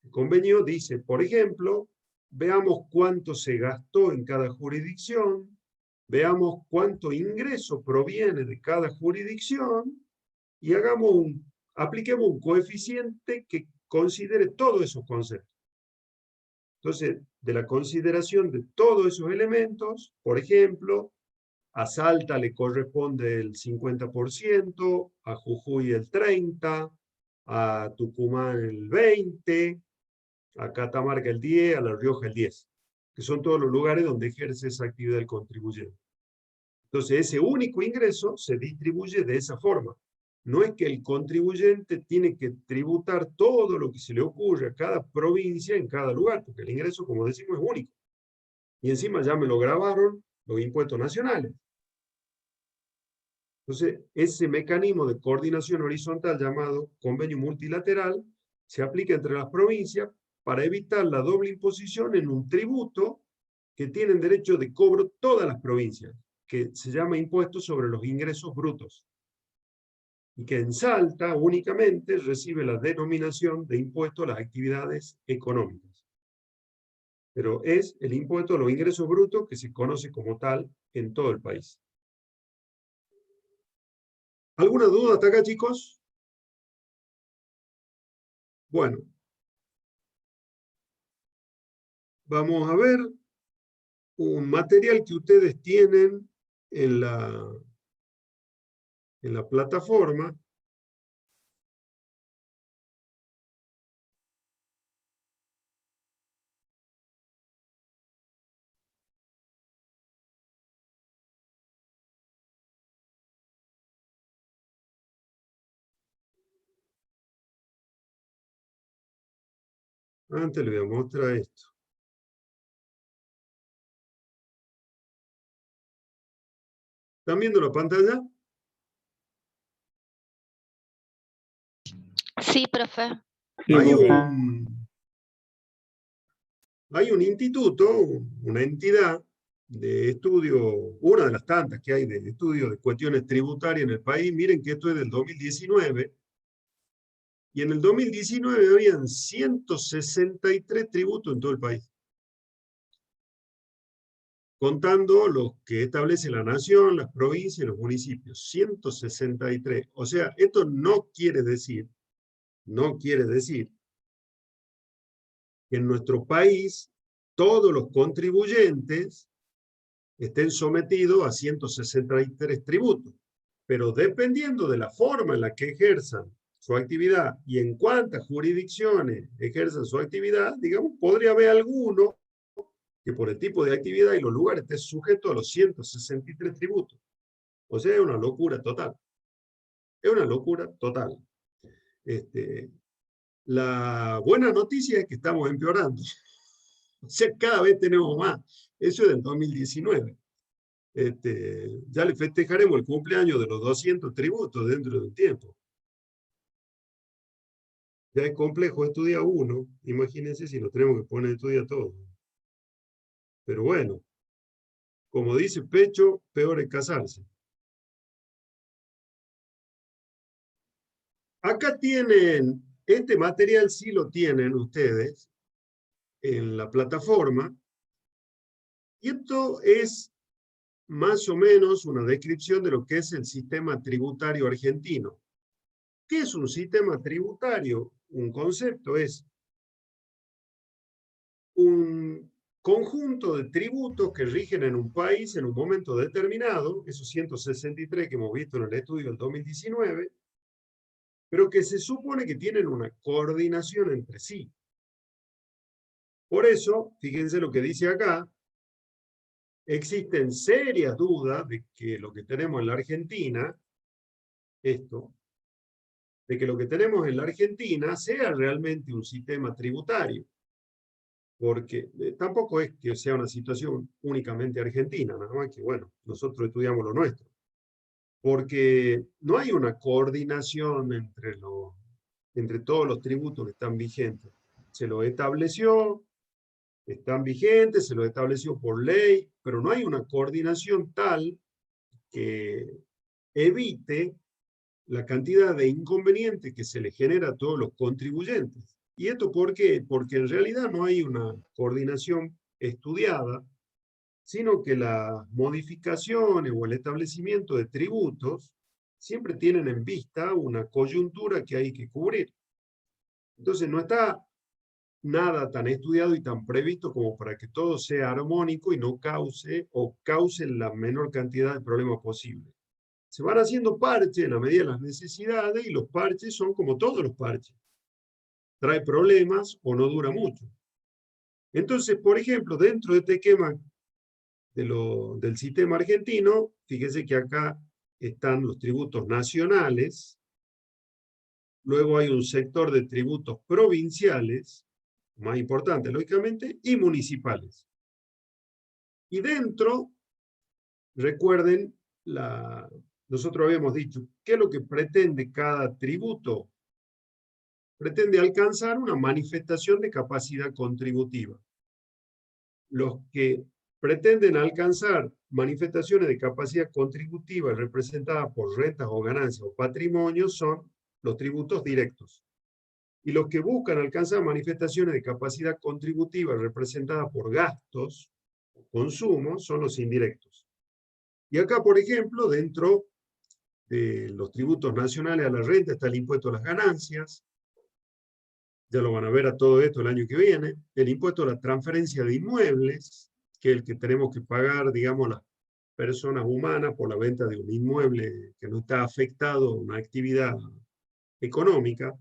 El convenio dice, por ejemplo, veamos cuánto se gastó en cada jurisdicción, veamos cuánto ingreso proviene de cada jurisdicción y apliquemos un coeficiente que considere todos esos conceptos. Entonces, de la consideración de todos esos elementos, por ejemplo, a Salta le corresponde el 50%, a Jujuy el 30%, a Tucumán el 20%, a Catamarca el 10%, a La Rioja el 10%, que son todos los lugares donde ejerce esa actividad el contribuyente. Entonces, ese único ingreso se distribuye de esa forma. No es que el contribuyente tiene que tributar todo lo que se le ocurre a cada provincia en cada lugar, porque el ingreso, como decimos, es único. Y encima ya me lo grabaron los impuestos nacionales. Entonces, ese mecanismo de coordinación horizontal llamado convenio multilateral se aplica entre las provincias para evitar la doble imposición en un tributo que tienen derecho de cobro todas las provincias, que se llama impuesto sobre los ingresos brutos, y que en Salta únicamente recibe la denominación de impuesto a las actividades económicas. Pero es el impuesto a los ingresos brutos que se conoce como tal en todo el país. ¿Alguna duda hasta acá, chicos? Bueno. Vamos a ver un material que ustedes tienen en la plataforma. Antes les voy a mostrar esto. ¿Están viendo la pantalla? Sí, profe. Hay un instituto, una entidad de estudio, una de las tantas que hay de estudio de cuestiones tributarias en el país. Miren que esto es del 2019. Y en el 2019 habían 163 tributos en todo el país, contando los que establece la nación, las provincias y los municipios. 163. O sea, esto no quiere decir que en nuestro país todos los contribuyentes estén sometidos a 163 tributos. Pero dependiendo de la forma en la que ejerzan su actividad y en cuántas jurisdicciones ejerzan su actividad, digamos, podría haber alguno que por el tipo de actividad y los lugares esté sujeto a los 163 tributos. O sea, es una locura total. Es una locura total. La buena noticia es que estamos empeorando. O sea, cada vez tenemos más. Eso es del 2019. Ya le festejaremos el cumpleaños de los 200 tributos dentro de un tiempo. Ya es complejo estudiar uno. Imagínense si nos tenemos que poner a estudiar todo. Pero bueno, como dice Pecho, peor es casarse. Acá tienen, este material sí lo tienen ustedes en la plataforma. Y esto es más o menos una descripción de lo que es el sistema tributario argentino. ¿Qué es un sistema tributario? Un concepto es un conjunto de tributos que rigen en un país en un momento determinado, esos 163 que hemos visto en el estudio del 2019, pero que se supone que tienen una coordinación entre sí. Por eso, fíjense lo que dice acá, existen serias dudas de que lo que tenemos en la Argentina, de que lo que tenemos en la Argentina sea realmente un sistema tributario. Porque tampoco es que sea una situación únicamente argentina, nada más que, bueno, nosotros estudiamos lo nuestro. Porque no hay una coordinación entre todos los tributos que están vigentes. Se lo estableció, están vigentes, se lo estableció por ley, pero no hay una coordinación tal que evite la cantidad de inconvenientes que se le genera a todos los contribuyentes. ¿Y esto por qué? Porque en realidad no hay una coordinación estudiada, sino que las modificaciones o el establecimiento de tributos siempre tienen en vista una coyuntura que hay que cubrir. Entonces no está nada tan estudiado y tan previsto como para que todo sea armónico y no cause la menor cantidad de problemas posible. Se van haciendo parches en la medida de las necesidades y los parches son como todos los parches. Trae problemas o no dura mucho. Entonces, por ejemplo, dentro de este esquema del sistema argentino, fíjense que acá están los tributos nacionales, luego hay un sector de tributos provinciales, más importante, lógicamente, y municipales. Y dentro, recuerden, nosotros habíamos dicho, ¿qué es lo que pretende cada tributo? Pretende alcanzar una manifestación de capacidad contributiva. Los que pretenden alcanzar manifestaciones de capacidad contributiva representadas por rentas o ganancias o patrimonio son los tributos directos. Y los que buscan alcanzar manifestaciones de capacidad contributiva representadas por gastos o consumos son los indirectos. Y acá, por ejemplo, dentro de los tributos nacionales a la renta está el impuesto a las ganancias, ya lo van a ver a todo esto el año que viene, el impuesto a la transferencia de inmuebles, que es el que tenemos que pagar, digamos, las personas humanas por la venta de un inmueble que no está afectado a una actividad económica,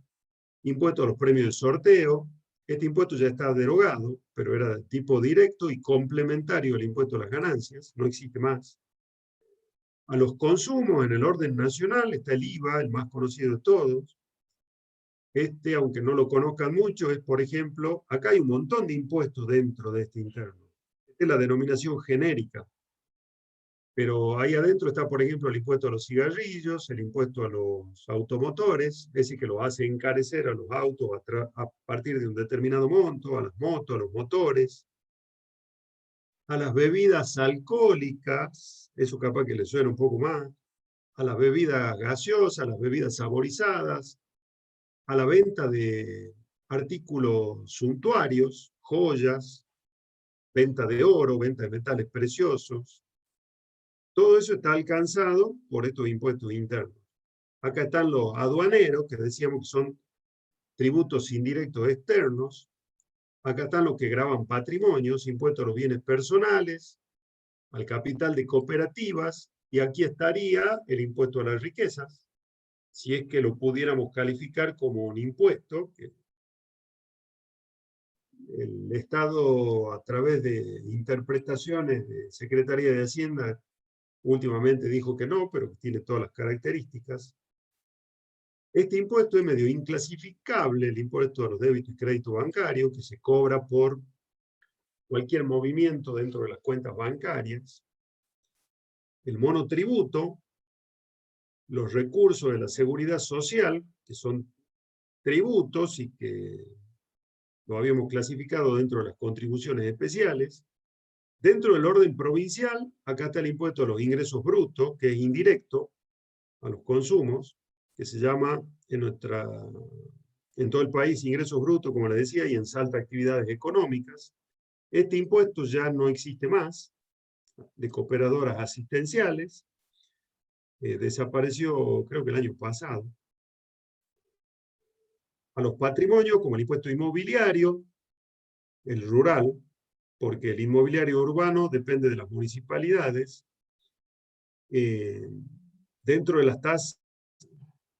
impuesto a los premios de sorteo, este impuesto ya está derogado, pero era de tipo directo y complementario al impuesto a las ganancias, no existe más. A los consumos en el orden nacional está el IVA, el más conocido de todos. Aunque no lo conozcan mucho, es, por ejemplo, acá hay un montón de impuestos dentro de este interno. Esta es la denominación genérica. Pero ahí adentro está, por ejemplo, el impuesto a los cigarrillos, el impuesto a los automotores, es decir, que lo hace encarecer a los autos a partir de un determinado monto, a las motos, a los motores, a las bebidas alcohólicas, eso capaz que le suena un poco más, a las bebidas gaseosas, a las bebidas saborizadas, a la venta de artículos suntuarios, joyas, venta de oro, venta de metales preciosos. Todo eso está alcanzado por estos impuestos internos. Acá están los aduaneros, que decíamos que son tributos indirectos externos. Acá están los que graban patrimonios, impuestos a los bienes personales, al capital de cooperativas, y aquí estaría el impuesto a las riquezas, si es que lo pudiéramos calificar como un impuesto, que el Estado, a través de interpretaciones de Secretaría de Hacienda, últimamente dijo que no, pero tiene todas las características. Este impuesto es medio inclasificable, el impuesto a los débitos y créditos bancarios, que se cobra por cualquier movimiento dentro de las cuentas bancarias, el monotributo, los recursos de la seguridad social, que son tributos y que lo habíamos clasificado dentro de las contribuciones especiales. Dentro del orden provincial, acá está el impuesto a los ingresos brutos, que es indirecto a los consumos, que se llama en todo el país ingresos brutos, como les decía, y en Salta actividades económicas. Este impuesto ya no existe más, de cooperadoras asistenciales, desapareció creo que el año pasado. A los patrimonios, como el impuesto inmobiliario, el rural, porque el inmobiliario urbano depende de las municipalidades. Dentro de las tasas,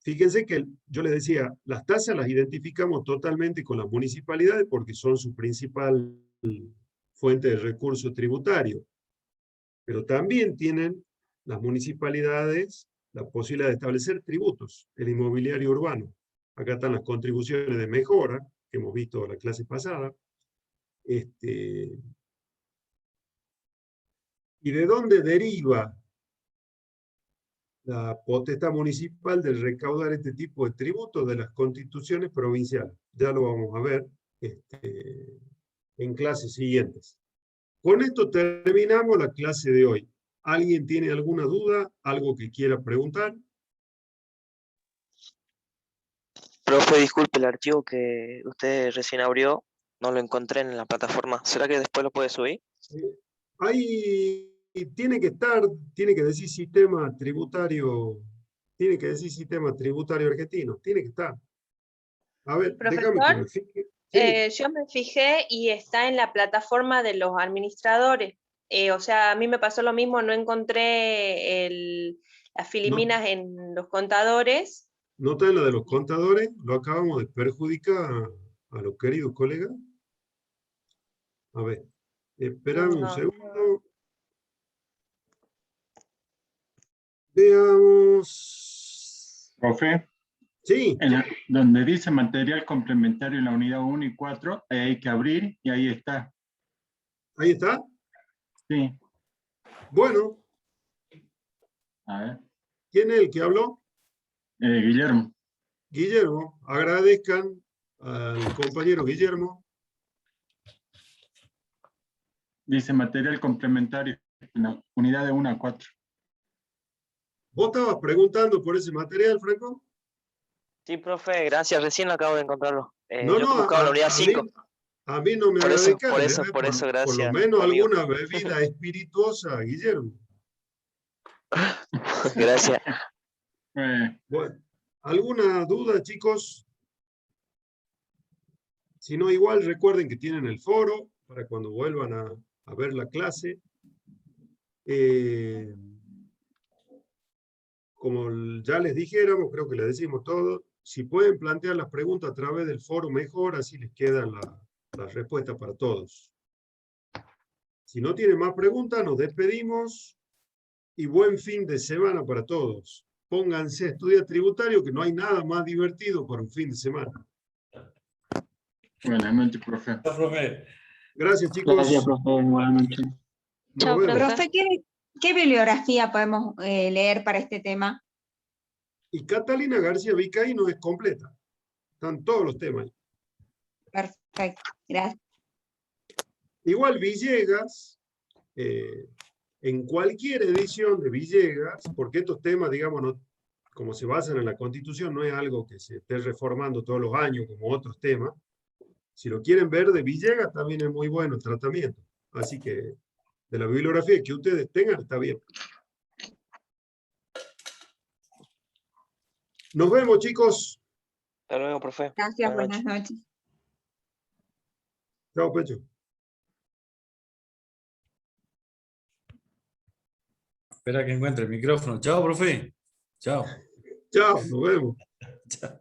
fíjense que yo les decía, las tasas las identificamos totalmente con las municipalidades porque son su principal fuente de recursos tributarios. Pero también tienen las municipalidades la posibilidad de establecer tributos, el inmobiliario urbano. Acá están las contribuciones de mejora, que hemos visto en la clase pasada. ¿Y de dónde deriva la potestad municipal de recaudar este tipo de tributos? De las constituciones provinciales? Ya lo vamos a ver en clases siguientes. Con esto terminamos la clase de hoy. ¿Alguien tiene alguna duda? ¿Algo que quiera preguntar? Profe, disculpe, el archivo que usted recién abrió, no lo encontré en la plataforma. ¿Será que después lo puede subir? Ahí tiene que estar, tiene que decir sistema tributario, tiene que decir sistema tributario argentino, tiene que estar. A ver, déjame que me fije. Sí. Yo me fijé y está en la plataforma de los administradores. O sea, a mí me pasó lo mismo, no encontré las filiminas en los contadores. ¿No está en la de los contadores? Lo acabamos de perjudicar a los queridos colegas. A ver, esperame un segundo. Veamos. Profe. Sí. Donde dice material complementario en la unidad 1 y 4, hay que abrir y ahí está. ¿Ahí está? Sí. Bueno. A ver. ¿Quién es el que habló? Guillermo. Guillermo, agradezcan al compañero Guillermo. Dice material complementario en la unidad de 1 a 4. ¿Vos estabas preguntando por ese material, Franco? Sí, profe, gracias. Recién acabo de encontrarlo. No, yo no, buscaba la unidad 5. A mí no me Por haga eso, de cara, por eso, gracias. por lo menos amigo. alguna bebida espirituosa, Guillermo. Gracias. Bueno, ¿alguna duda, chicos? Si no, igual recuerden que tienen el foro para cuando vuelvan a ver la clase. Como ya les dijéramos, creo que les decimos todo, si pueden plantear las preguntas a través del foro mejor, así les quedan las respuestas para todos. Si no tienen más preguntas, nos despedimos y buen fin de semana para todos. Pónganse a estudiar tributario, que no hay nada más divertido para un fin de semana. Buenas noches, profe. Gracias, chicos. Gracias, profe. Buenas noches. Nos vemos. Profe, ¿qué bibliografía podemos leer para este tema? Y Catalina García Vizcaíno es completa. Están todos los temas. Perfecto, gracias. Igual Villegas, en cualquier edición de Villegas, porque estos temas, digamos, no, como se basan en la Constitución, no es algo que se esté reformando todos los años como otros temas. Si lo quieren ver de Villegas, también es muy bueno el tratamiento. Así que de la bibliografía que ustedes tengan, está bien. Nos vemos, chicos. Hasta luego, profe. Gracias, buenas noches. Chao, Pecho. Espera que encuentre el micrófono. Chao, profe. Chao. Chao, nos vemos. Chao.